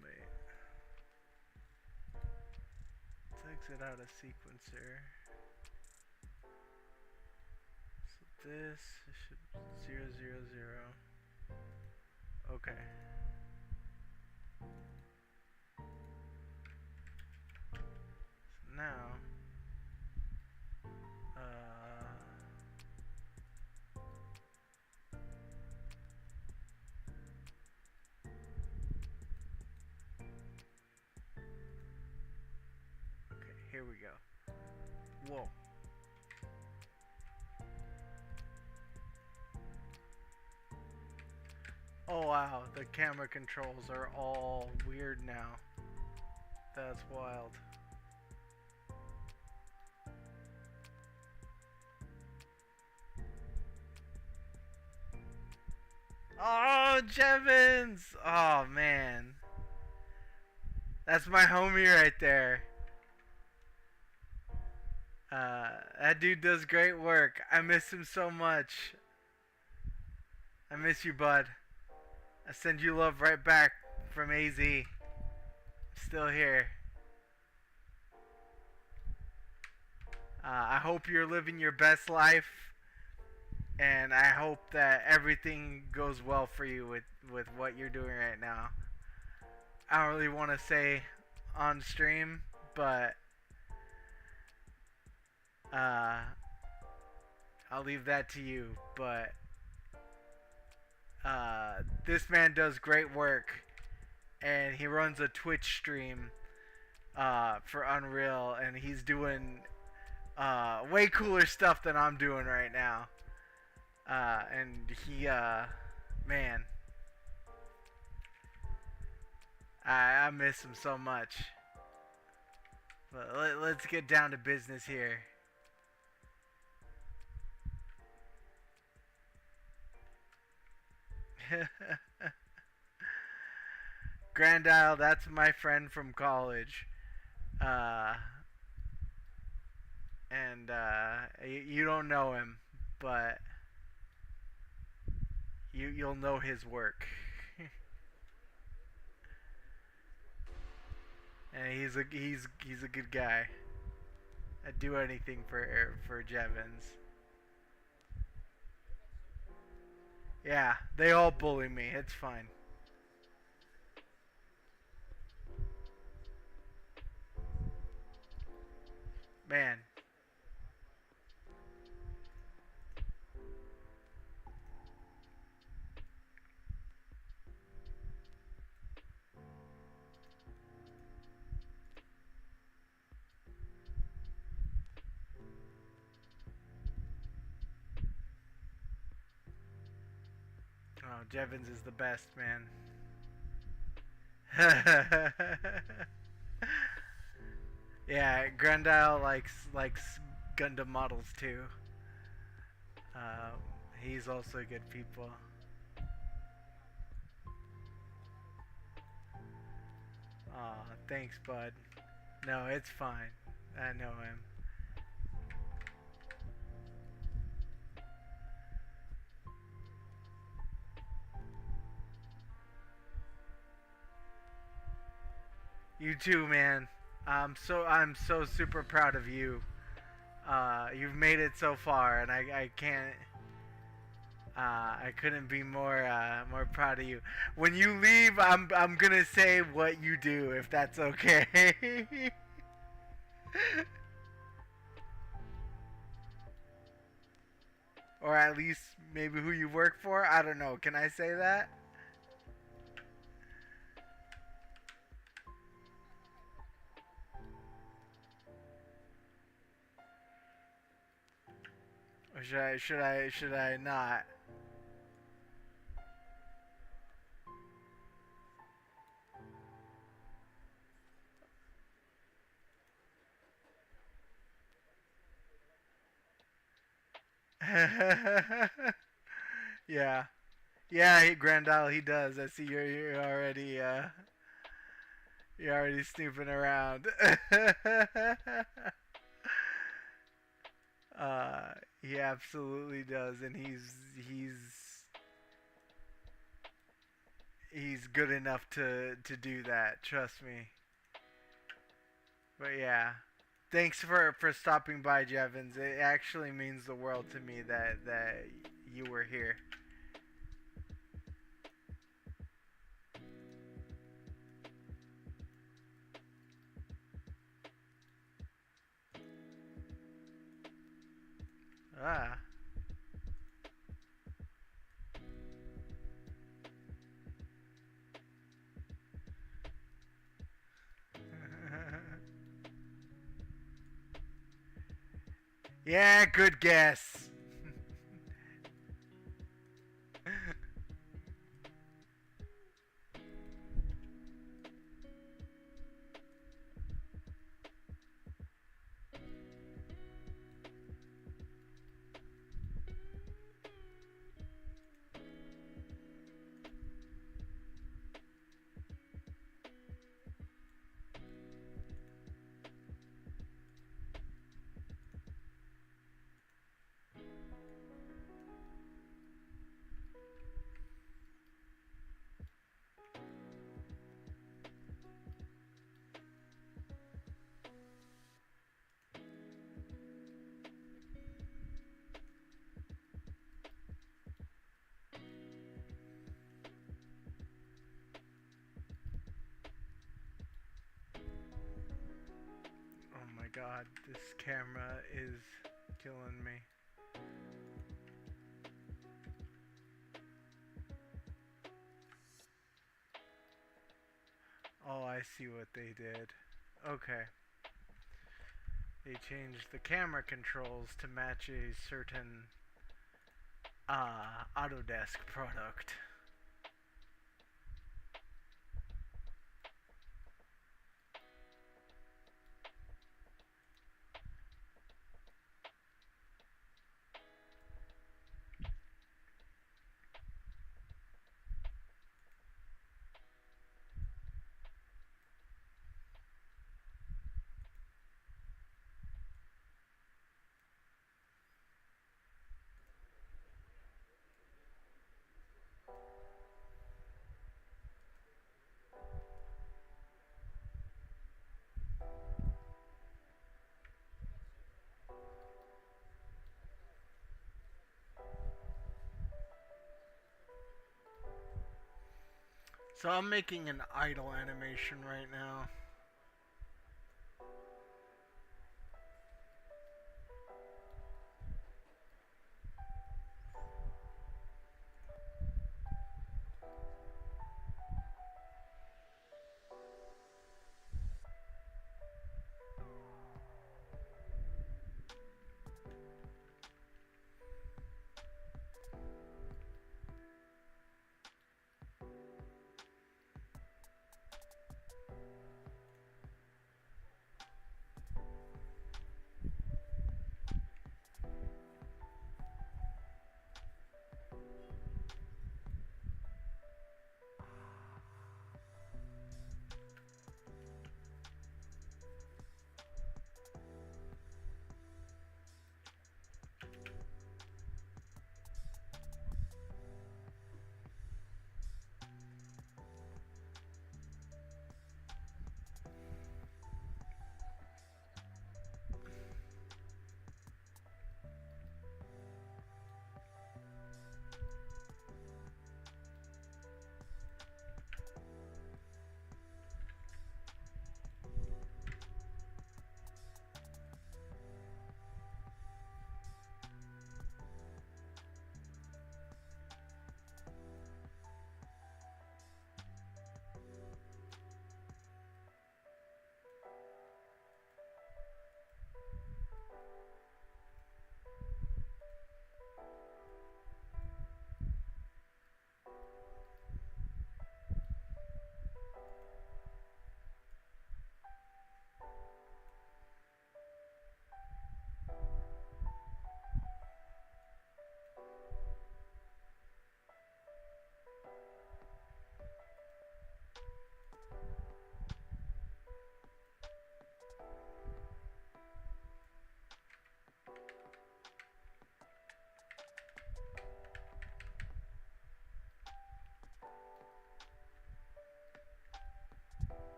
Wait. Let's exit out a sequencer. So this should 0, 0, 0. Okay. So now, okay, here we go. Whoa. Oh wow, the camera controls are all weird now. That's wild. Oh, Jevons! Oh man. That's my homie right there. That dude does great work. I miss him so much. I miss you, bud. I send you love right back from AZ. Still here. I hope you're living your best life, and I hope that everything goes well for you with what you're doing right now. I don't really want to say on stream, but I'll leave that to you. But this man does great work, and he runs a Twitch stream for Unreal, and he's doing way cooler stuff than I'm doing right now. And he, man, I miss him so much. But let's get down to business here. Grand Isle, that's my friend from college. And you don't know him, but you'll know his work. And he's a good guy. I'd do anything for Jevons. Yeah, they all bully me. It's fine. Man. Oh, Jevons is the best, man. Yeah, Grandile likes Gundam models too. Um, he's also good people. Aw, thanks, bud. No, it's fine. I know him. You too, man. I'm so super proud of you. You've made it so far, and I can't. I couldn't be more proud of you. When you leave, I'm gonna say what you do, if that's okay. Or at least maybe who you work for. I don't know. Can I say that? Or should I not? Yeah. Yeah, Grandal, he does. I see you're already snooping around. uh, he absolutely does, and he's good enough to do that. Trust me. But yeah, thanks for stopping by, Jevons. It actually means the world to me that you were here. Ah. Yeah, good guess. Oh my god, this camera is killing me. Oh, I see what they did. Okay. They changed the camera controls to match a certain Autodesk product. So I'm making an idle animation right now.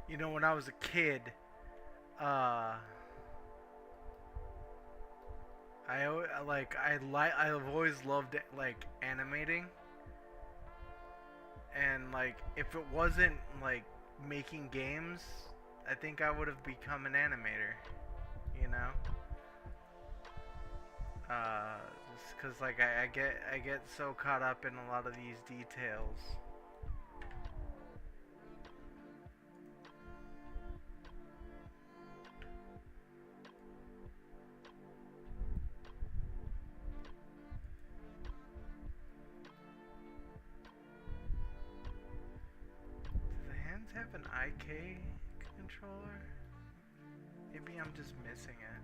You know, when I was a kid, uh, I've always loved like animating, and like if it wasn't like making games, I think I would have become an animator. You know, uh, because like I get so caught up in a lot of these details. Do the hands have an IK controller? Maybe I'm just missing it.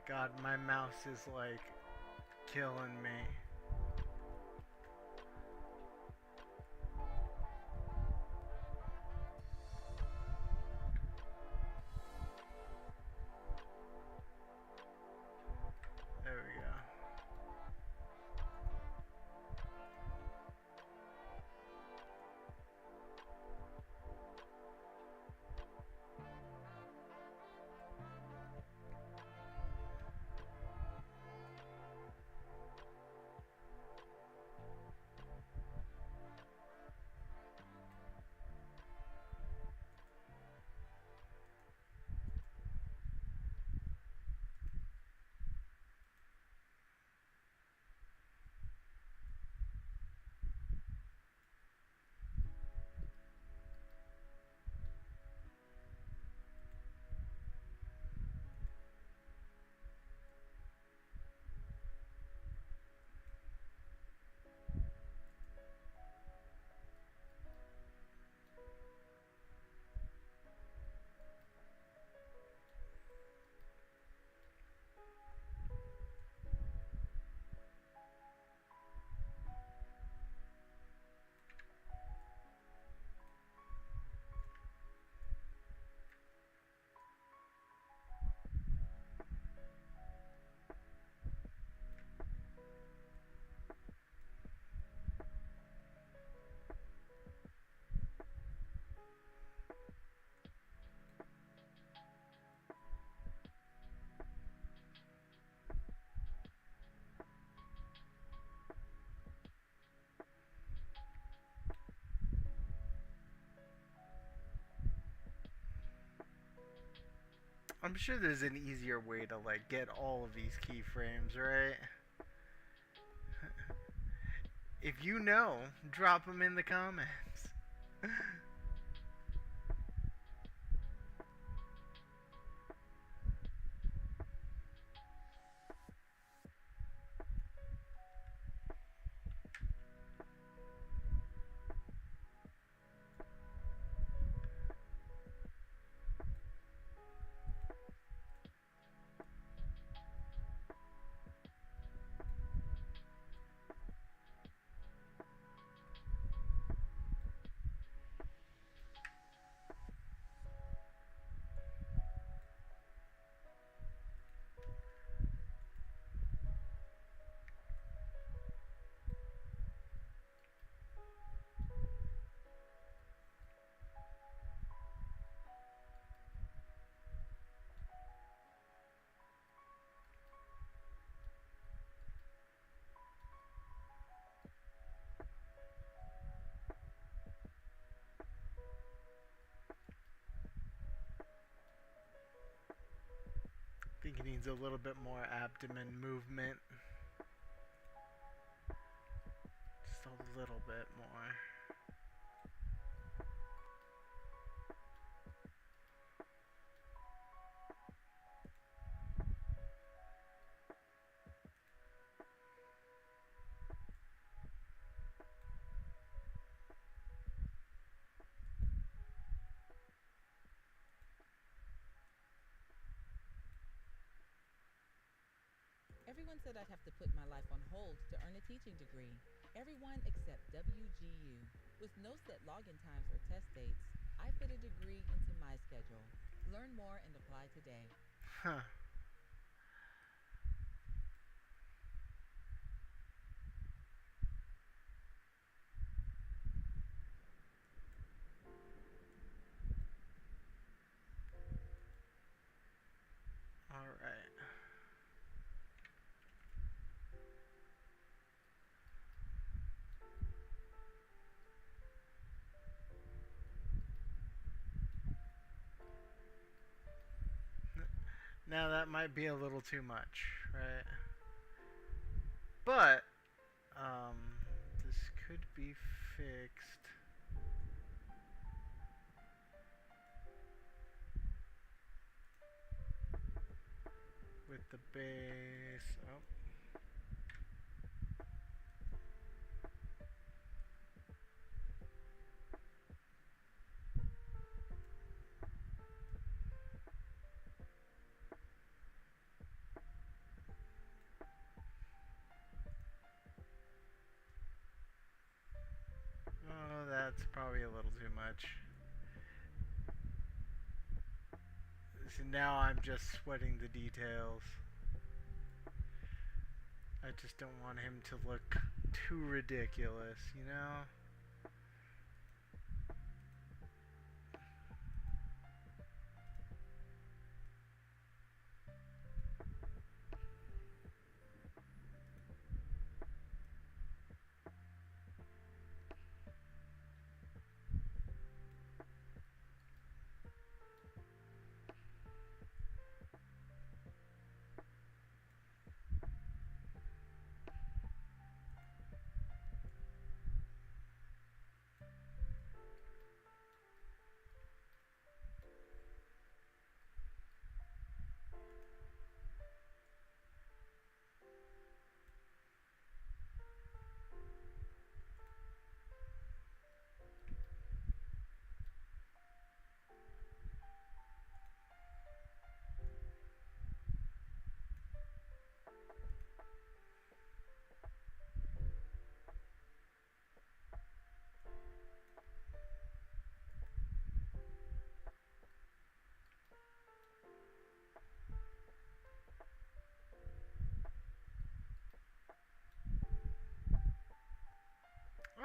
God, my mouse is like killing me. There we go. I'm sure there's an easier way to like get all of these keyframes, right? If you know, drop them in the comments. I think he needs a little bit more abdomen movement. Just a little bit more. Everyone said I'd have to put my life on hold to earn a teaching degree. Everyone except WGU. With no set login times or test dates, I fit a degree into my schedule. Learn more and apply today. Huh. All right. Now that might be a little too much, right? But this could be fixed. With the base. Oh. much. See, now I'm just sweating the details. I just don't want him to look too ridiculous, you know?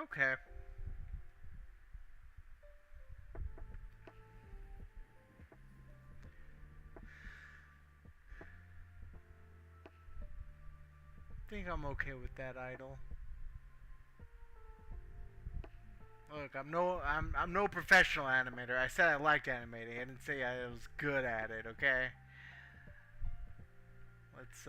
Okay. I think I'm okay with that idol. Look, I'm no professional animator. I said I liked animating. I didn't say I was good at it, okay? Let's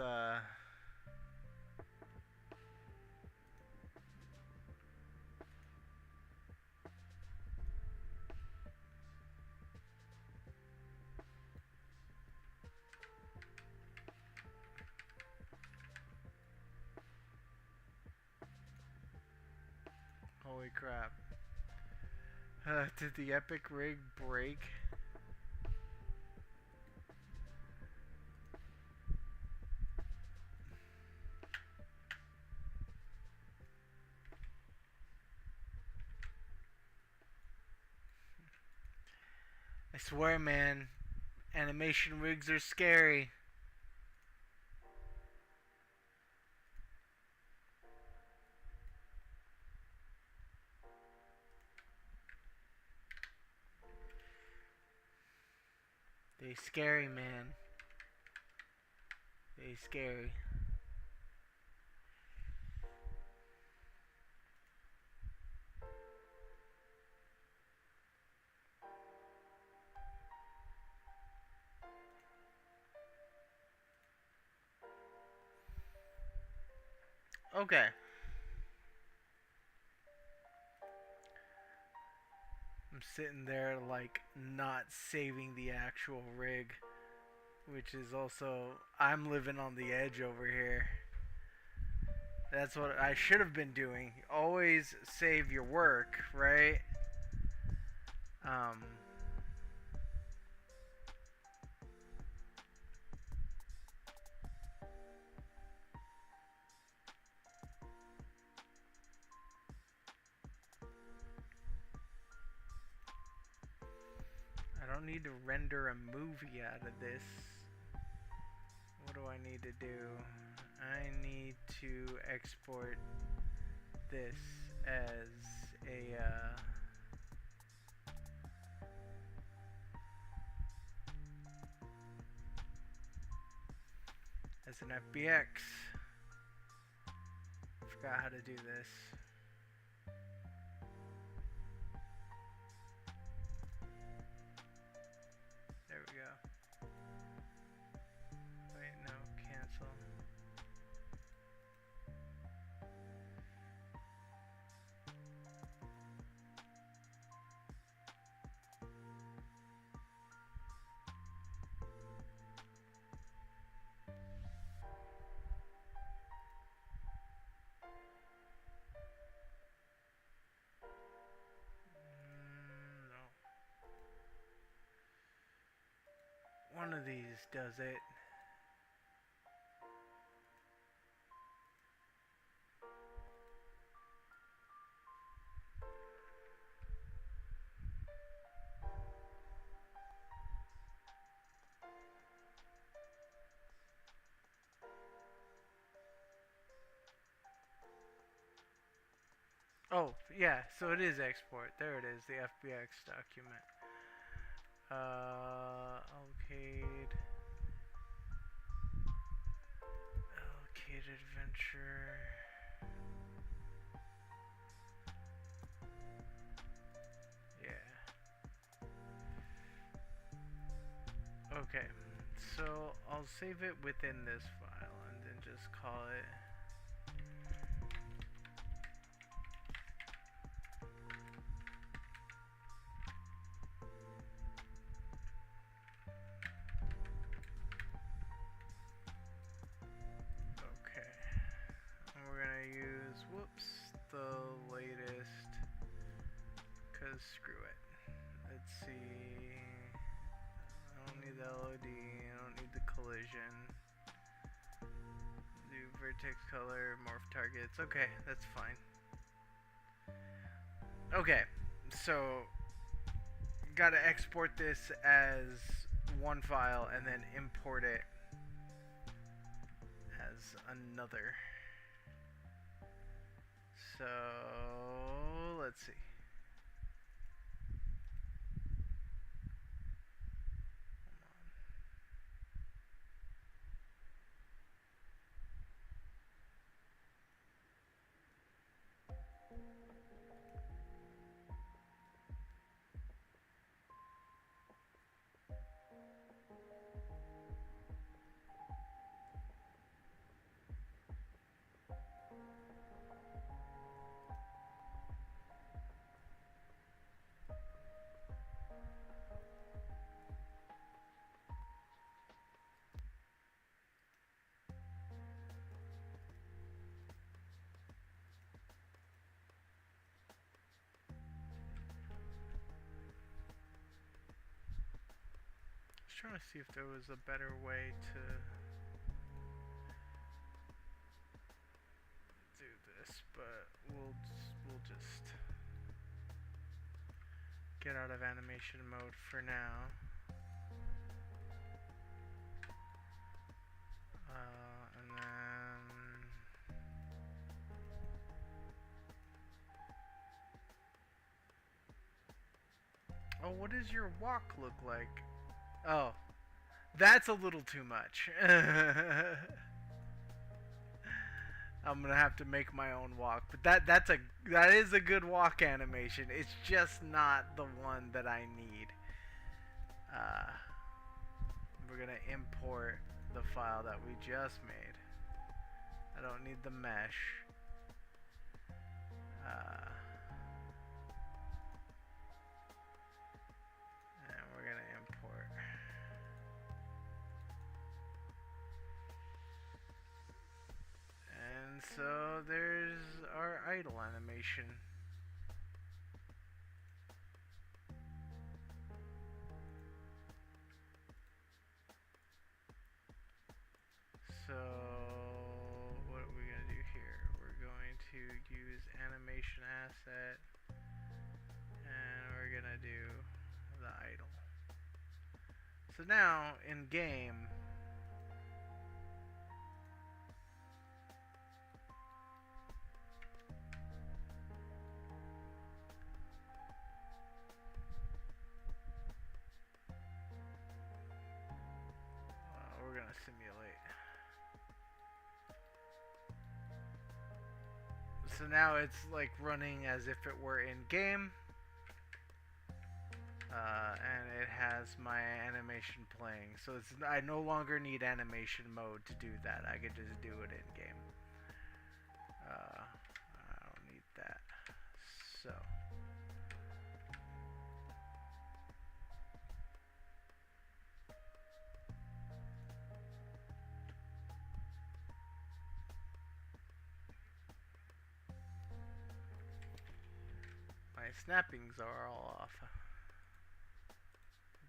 holy crap. Did the epic rig break? I swear, man, animation rigs are scary. They scary, man. They scary. Okay. I'm sitting there like not saving the actual rig, which is also I'm living on the edge over here. That's what I should have been doing. Always save your work, right? Um I don't need to render a movie out of this. What do I need to do? I need to export this as a as an FBX. Forgot how to do this. There we go. Wait, no, cancel. No. One of these does it. Oh, yeah, so it is export. There it is, the FBX document. Allocate. Allocate adventure. Yeah. Okay, so I'll save it within this file and then just call it. Okay. And we're gonna use, whoops, the latest, cause screw it. Let's see, I don't need the LOD, I don't need the collision. Do vertex color, morph targets, okay, that's fine. Okay, so gotta export this as one file and then import it as another. So let's see. I was trying to see if there was a better way to do this, but we'll just get out of animation mode for now. And then oh, what does your walk look like? Oh, that's a little too much. I'm gonna have to make my own walk, but that is a good walk animation. It's just not the one that I need. We're gonna import the file that we just made. I don't need the mesh. And we're gonna import. And so there's our idle animation. So what are we gonna do here? We're going to use animation asset, and we're gonna do the idle. So now in game, we're gonna simulate. So now it's like running as if it were in game. And it has my animation playing. So I no longer need animation mode to do that. I can just do it in game. I don't need that. So. My snappings are all off.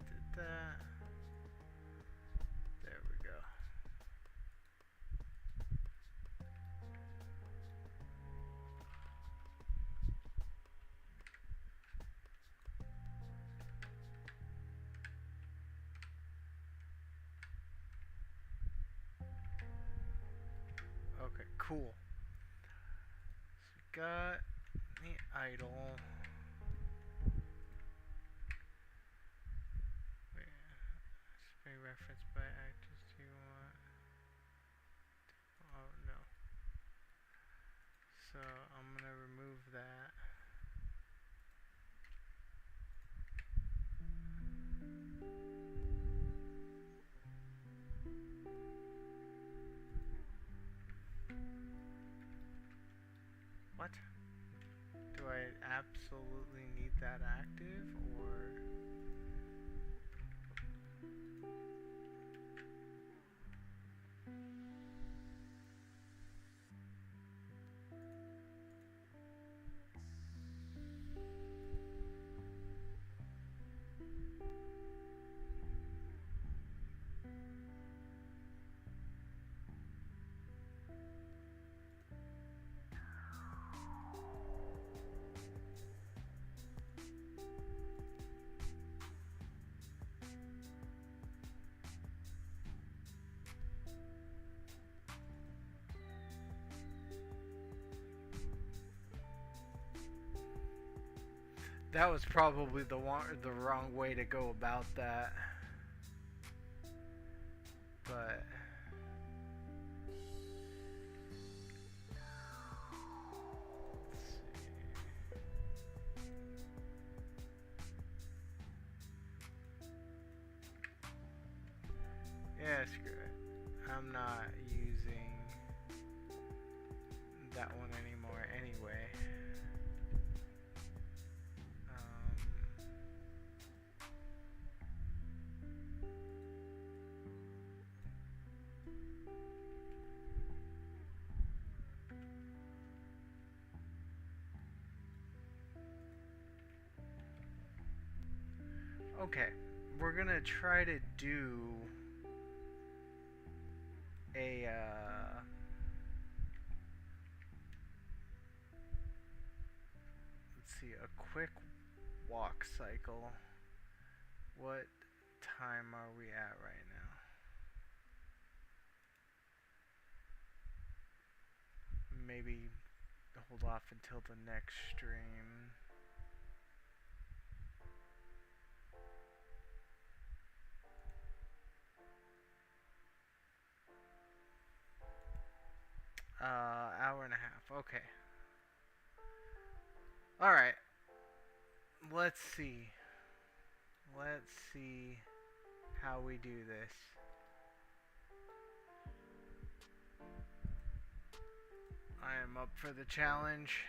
Did that. There we go. Okay, cool. So we got idle. Wait, spray reference by actors. Do you want? Oh no. So I'm gonna remove that. What? Do I absolutely need that active, or? That was probably the wrong way to go about that. But let's see. Yeah, screw it. I'm not using that one anymore anyway. Okay, we're gonna try to do a let's see, a quick walk cycle. What time are we at right now? Maybe hold off until the next stream. Hour and a half. Okay. All right. Let's see. Let's see how we do this. I am up for the challenge.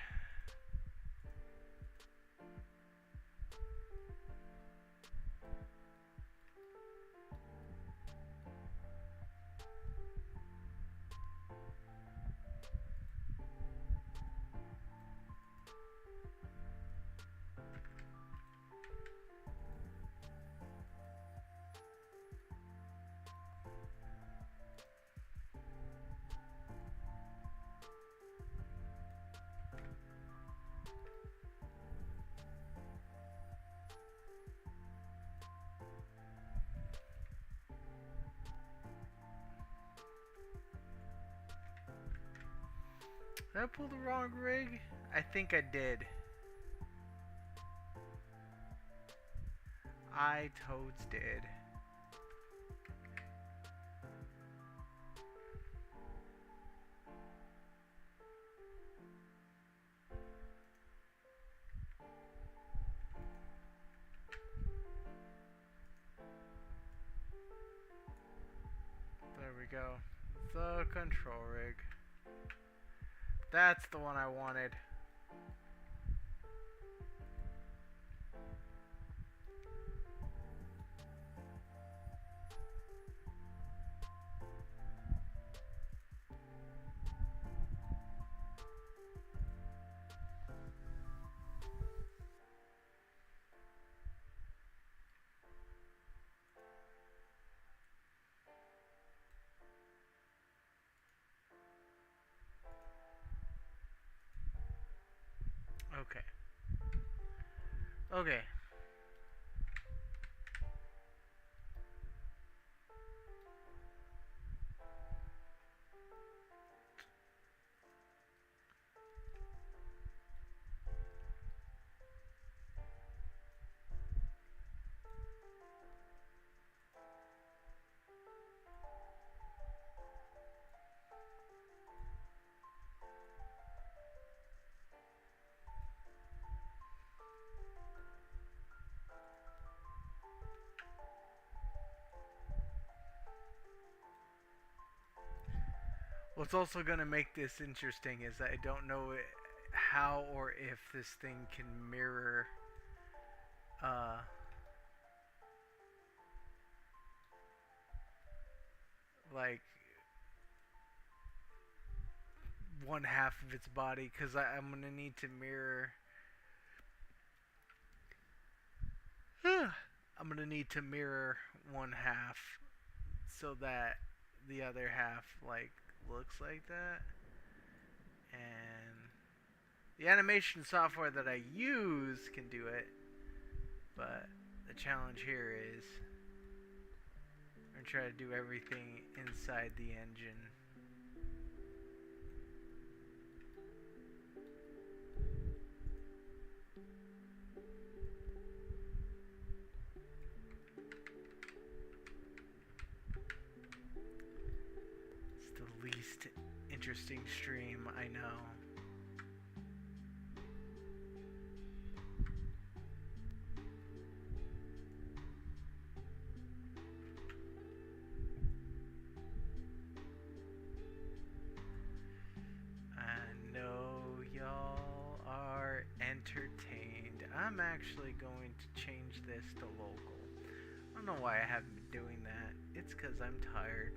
Did I pull the wrong rig? I think I did. I toads did. There we go. The control rig. That's the one I wanted. Okay. Okay. What's also going to make this interesting is that I don't know how or if this thing can mirror like one half of its body, because I'm going to need to mirror I'm going to need to mirror one half so that the other half like looks like that. And the animation software that I use can do it, but the challenge here is I'm trying to do everything inside the engine. It's the least interesting stream, I know. I know y'all are entertained. I'm actually going to change this to local. I don't know why I haven't been doing that. It's because I'm tired.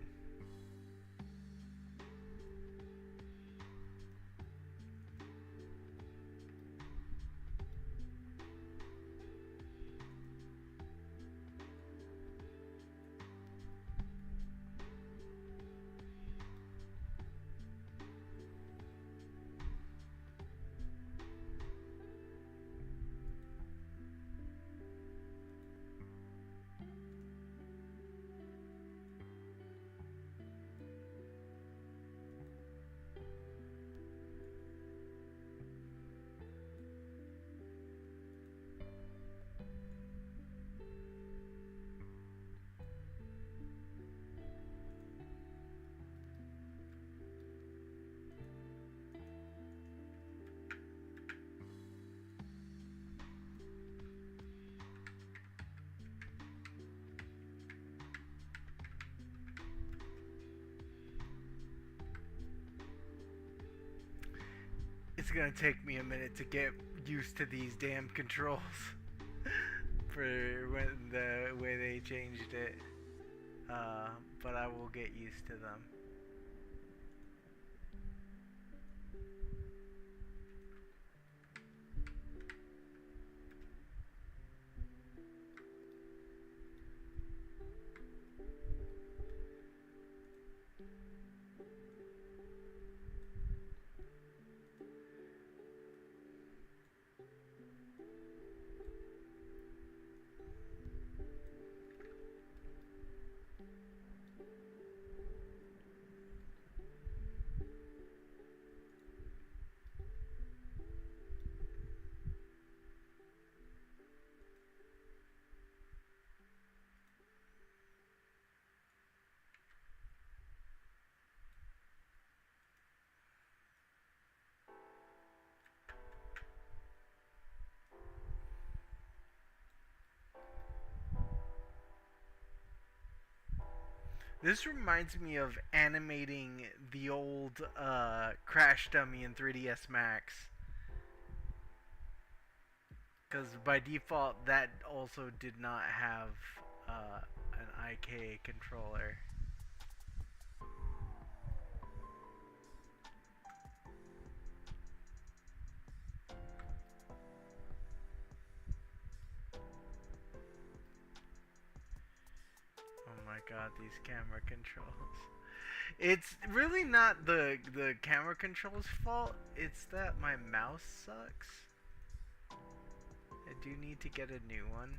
It's gonna take me a minute to get used to these damn controls for when the way they changed it, but I will get used to them. This reminds me of animating the old Crash Dummy in 3ds Max. Because by default, that also did not have an IK controller. Oh my god, these camera controls. It's really not the camera controls fault, it's that my mouse sucks. I do need to get a new one.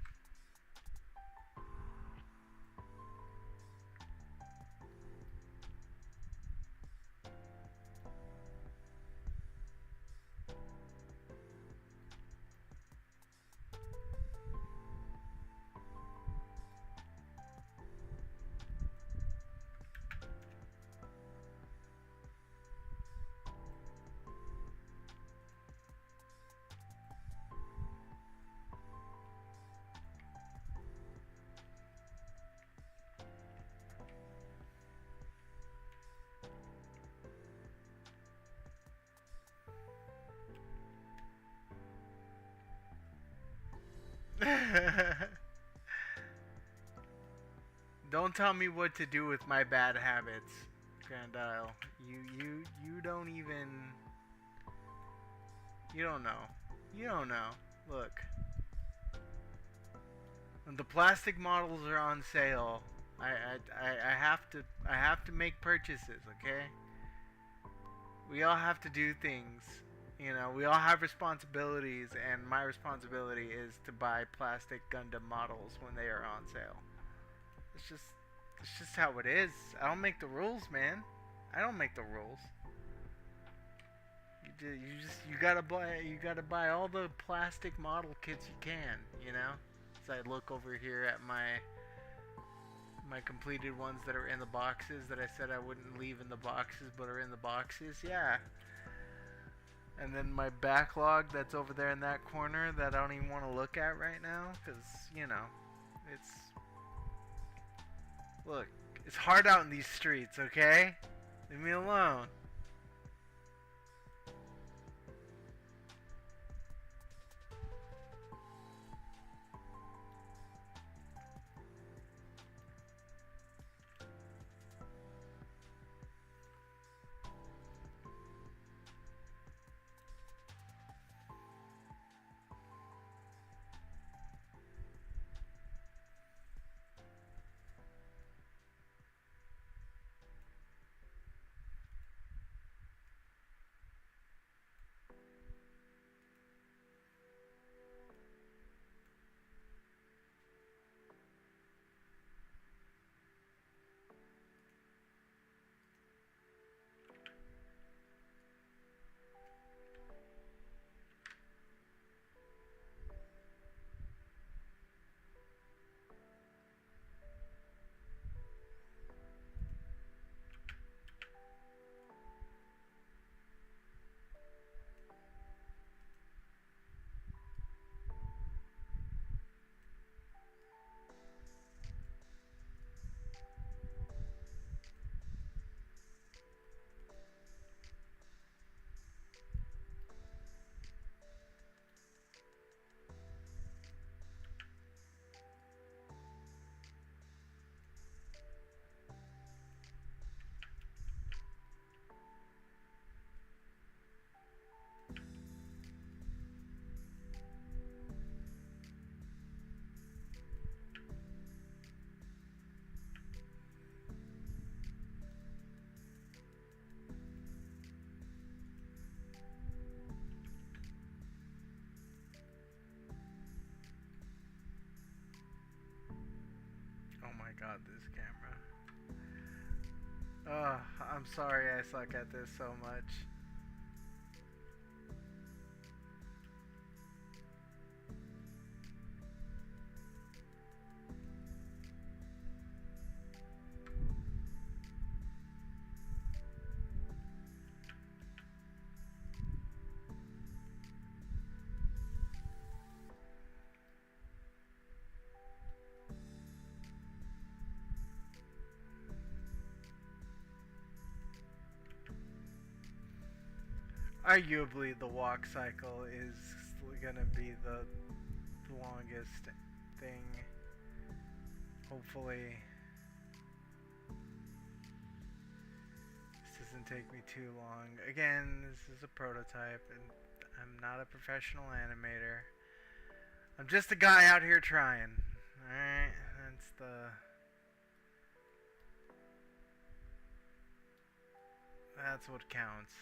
Don't tell me what to do with my bad habits, Grandile. You don't even. You don't know. You don't know. Look. When the plastic models are on sale, I have to make purchases, okay? We all have to do things. You know, we all have responsibilities, and my responsibility is to buy plastic Gundam models when they are on sale. It's just how it is. I don't make the rules, man. I don't make the rules. You gotta buy all the plastic model kits you can, you know? As I look over here at my completed ones that are in the boxes that I said I wouldn't leave in the boxes but are in the boxes, yeah. And then my backlog that's over there in that corner that I don't even want to look at right now, because, you know, look, it's hard out in these streets, okay? Leave me alone. Oh my god, this camera. I'm sorry I suck at this so much. Arguably, the walk cycle is gonna be the longest thing. Hopefully, this doesn't take me too long. Again, this is a prototype, and I'm not a professional animator. I'm just a guy out here trying. Alright, that's what counts.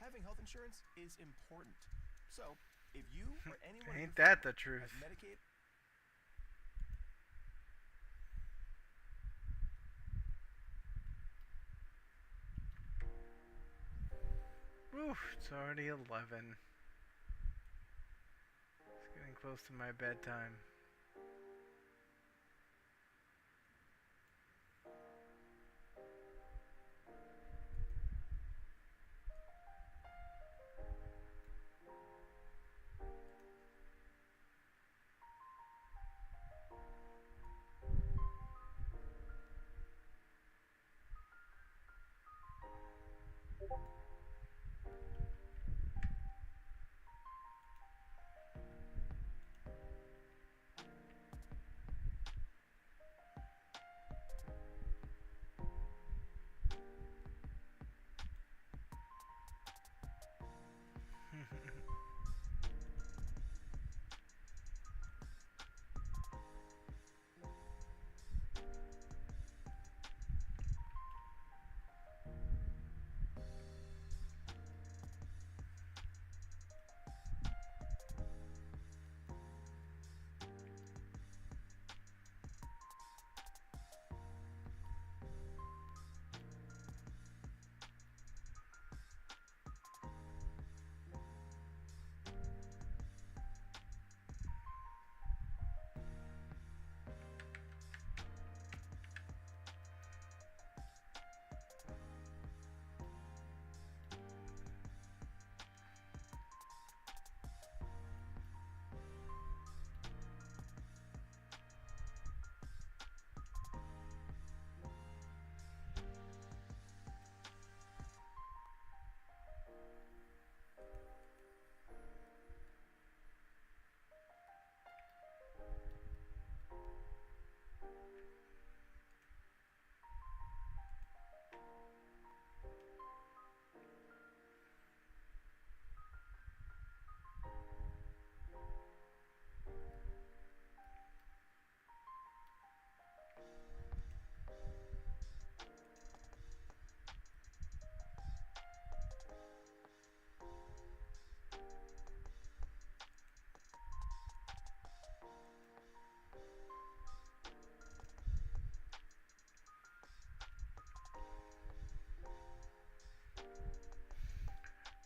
Having health insurance is important. So, if you or anyone Ain't that the truth? has Medicaid, Woo. It's already 11. It's getting close to my bedtime.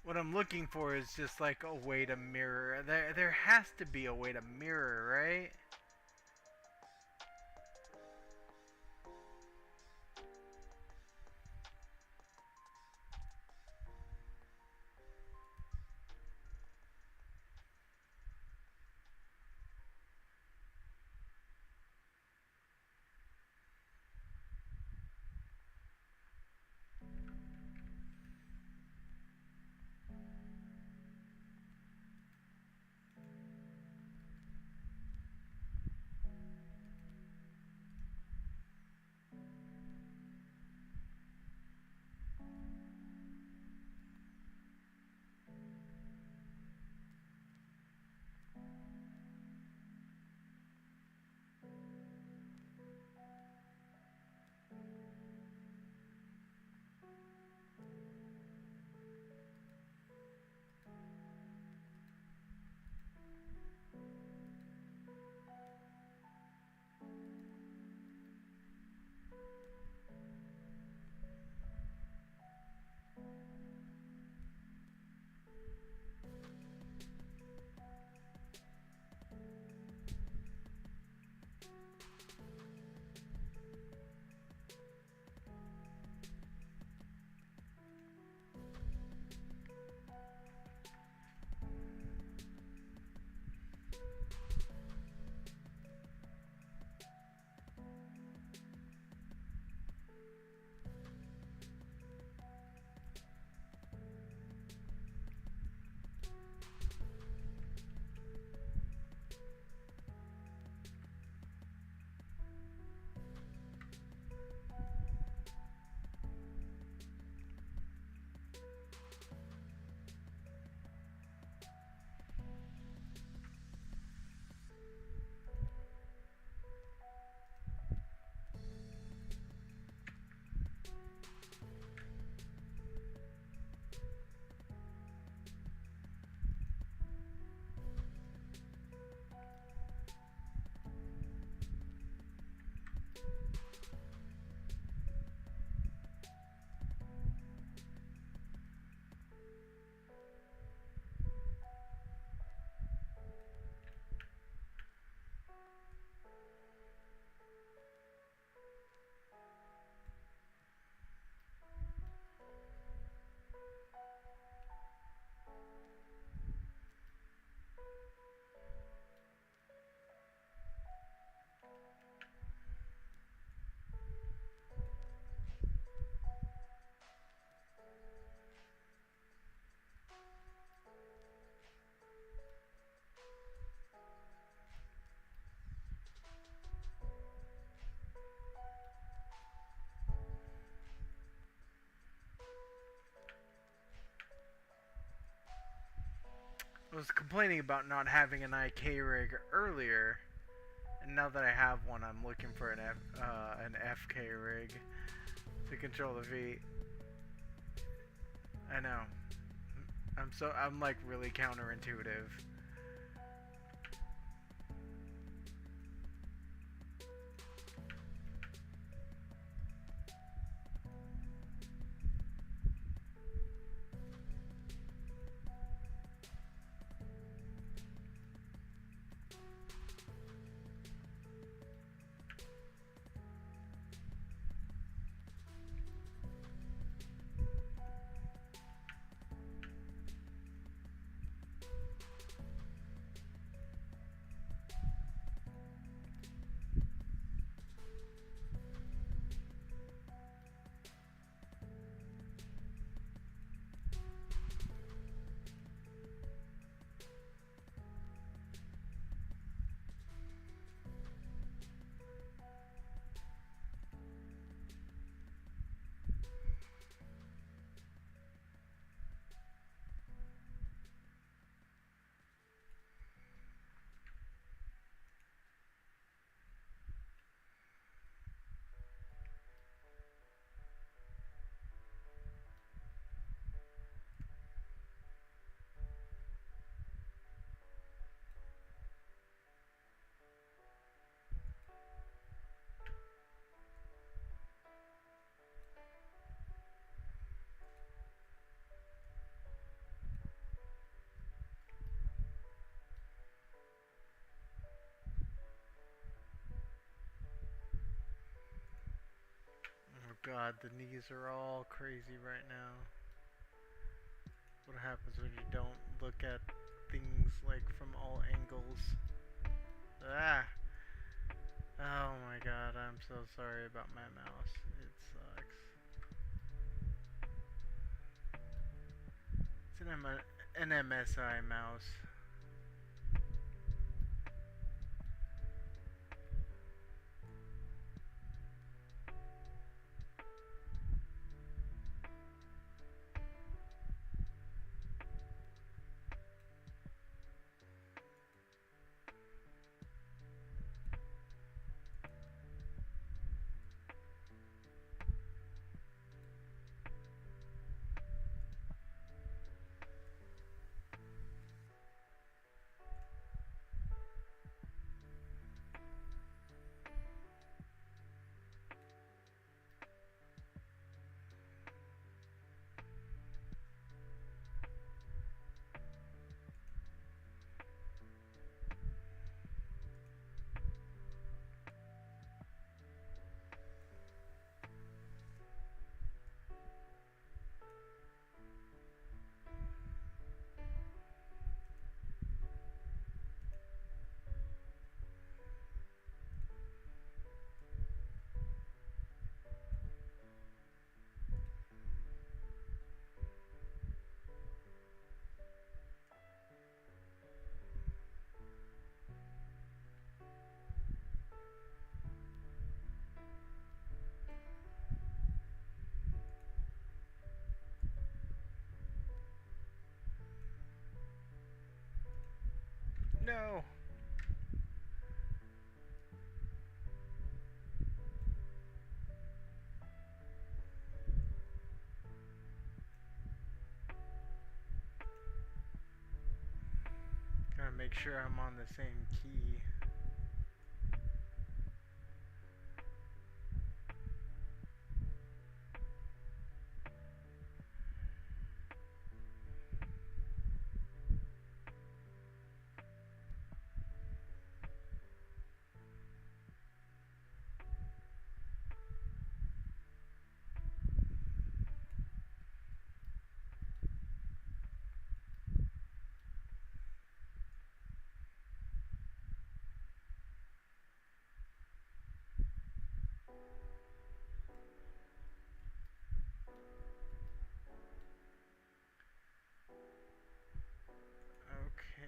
What I'm looking for is just like a way to mirror. There has to be a way to mirror, right? was complaining about not having an IK rig earlier, and now that I have one, I'm looking for an FK rig to control the feet. I know. I'm like really counterintuitive. Oh god, the knees are all crazy right now. What happens when you don't look at things like from all angles? Ah! Oh my god, I'm so sorry about my mouse. It sucks. It's an MSI mouse. No! Gotta make sure I'm on the same key. Okay.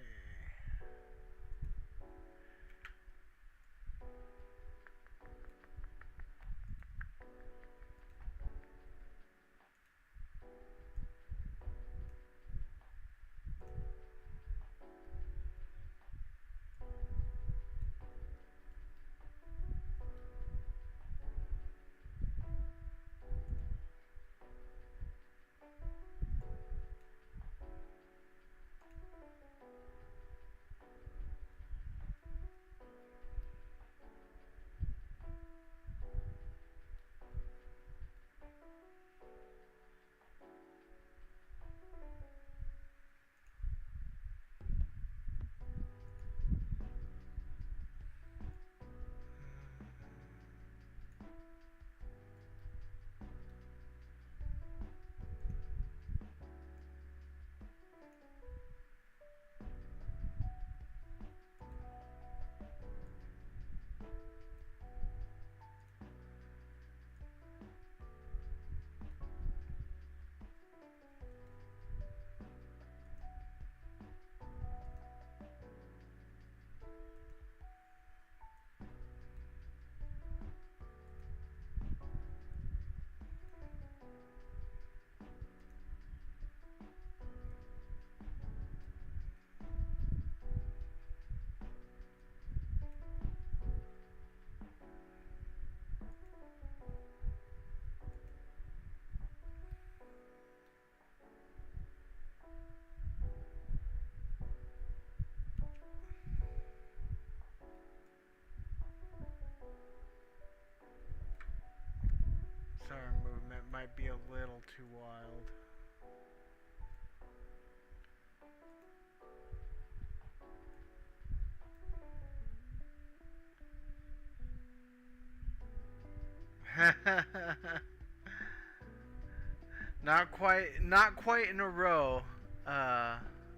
Not quite in a row. Uh,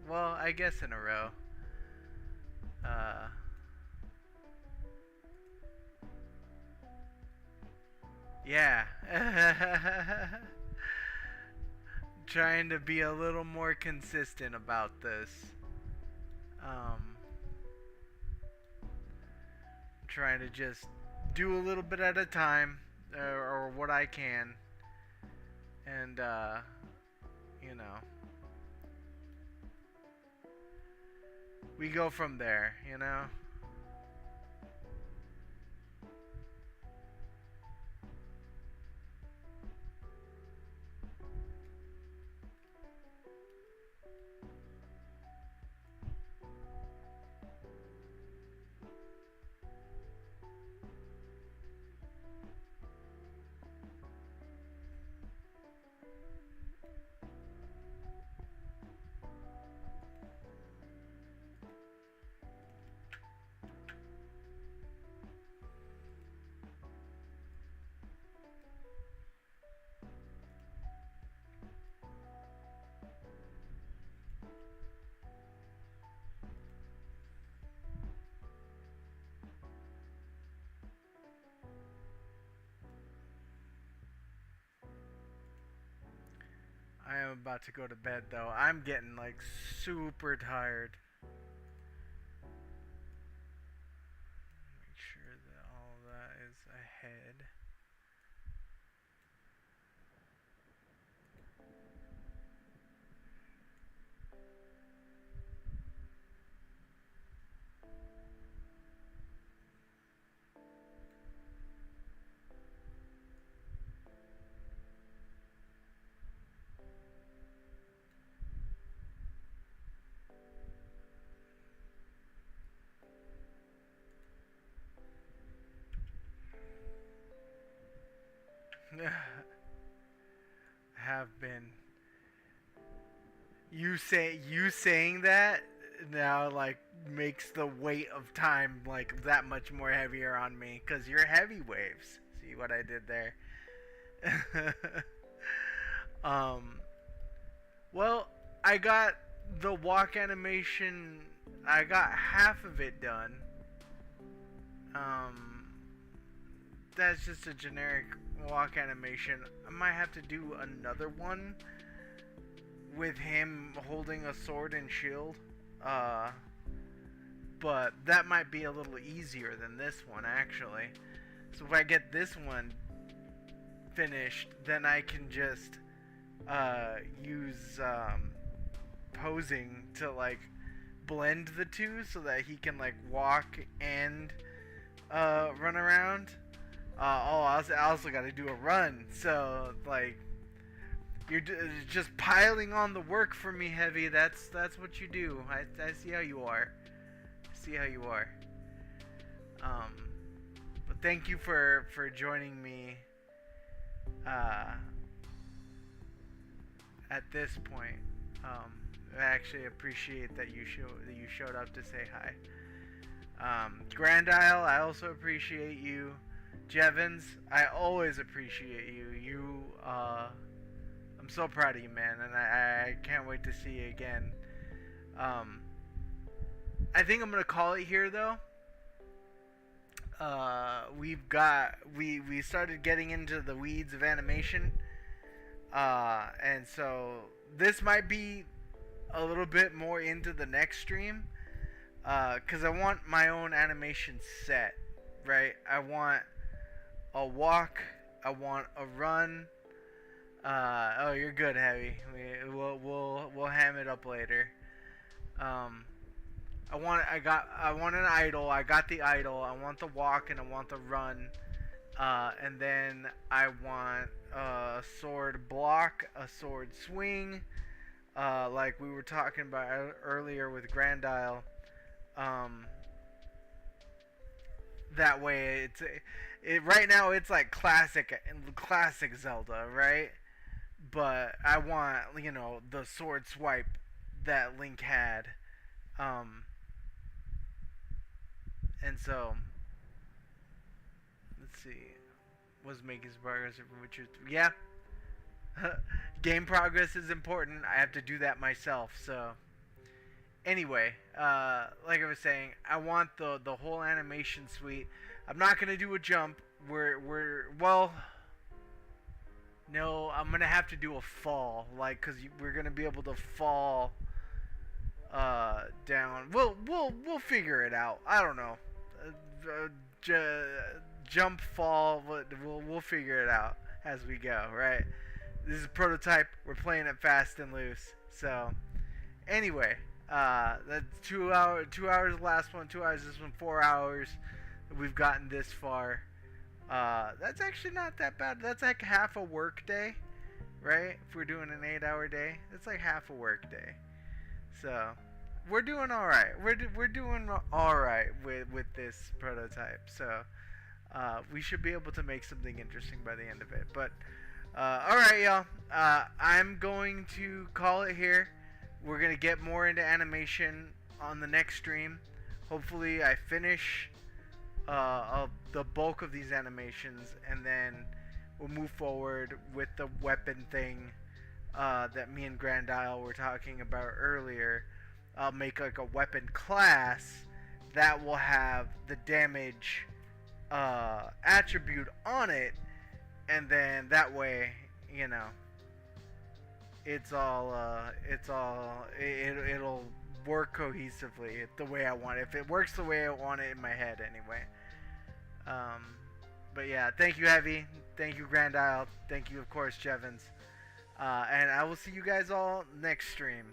well, I guess in a row. Uh, yeah. Trying to be a little more consistent about this. Um, trying to just do a little bit at a time, or what I can, and you know, we go from there. You know. I am about to go to bed though. I'm getting like super tired. Make sure that all that is ahead. Have been. You saying that now like makes the weight of time like that much more heavier on me because you're heavy waves. See what I did there? um. Well, I got the walk animation. I got half of it done. Um. That's just a generic walk animation. I might have to do another one with him holding a sword and shield. But that might be a little easier than this one actually. So if I get this one finished, then I can just use posing to like blend the two so that he can like walk and run around. I also got to do a run. So like you're just piling on the work for me, Heavy. That's what you do. I see how you are. I see how you are. But thank you for joining me at this point. I actually appreciate that you showed up to say hi. Grand Isle, I also appreciate you. Jevons, I always appreciate you. I'm so proud of you, man, and I can't wait to see you again. I think I'm gonna call it here, though. We started getting into the weeds of animation, and so this might be a little bit more into the next stream, because I want my own animation set, right? I want a walk, I want a run. Oh, you're good, Heavy. We'll ham it up later. I want an idol. I got the idol. I want the walk and I want the run. And then I want a sword block, a sword swing, like we were talking about earlier with Grand Isle. That way, right now it's like classic Zelda, right? But I want the sword swipe that Link had, and so let's see. Was making some progress from Witcher 3. Yeah. Game progress is important. I have to do that myself. So anyway, like I was saying, I want the whole animation suite. I'm not gonna do a jump. Well, no, I'm gonna have to do a fall, like, cause we're gonna be able to fall down. We'll figure it out. I don't know. Jump, fall. We'll figure it out as we go. Right. This is a prototype. We're playing it fast and loose. So anyway, that's 2 hours. 2 hours last one. 2 hours this one. 4 hours. We've gotten this far. That's actually not that bad. That's like half a work day, right? If we're doing an 8-hour day, it's like half a work day. So we're doing all right. We're doing all right with this prototype. So we should be able to make something interesting by the end of it. But all right, y'all. I'm going to call it here. We're gonna get more into animation on the next stream. Hopefully, I finish the bulk of these animations, and then we'll move forward with the weapon thing that me and Grand Isle were talking about earlier. I'll make like a weapon class that will have the damage attribute on it, and then that way, you know, it'll work cohesively the way I want it. If it works the way I want it in my head, anyway. But yeah, thank you, Heavy. Thank you, Grand Isle. Thank you, of course, Jevons. And I will see you guys all next stream.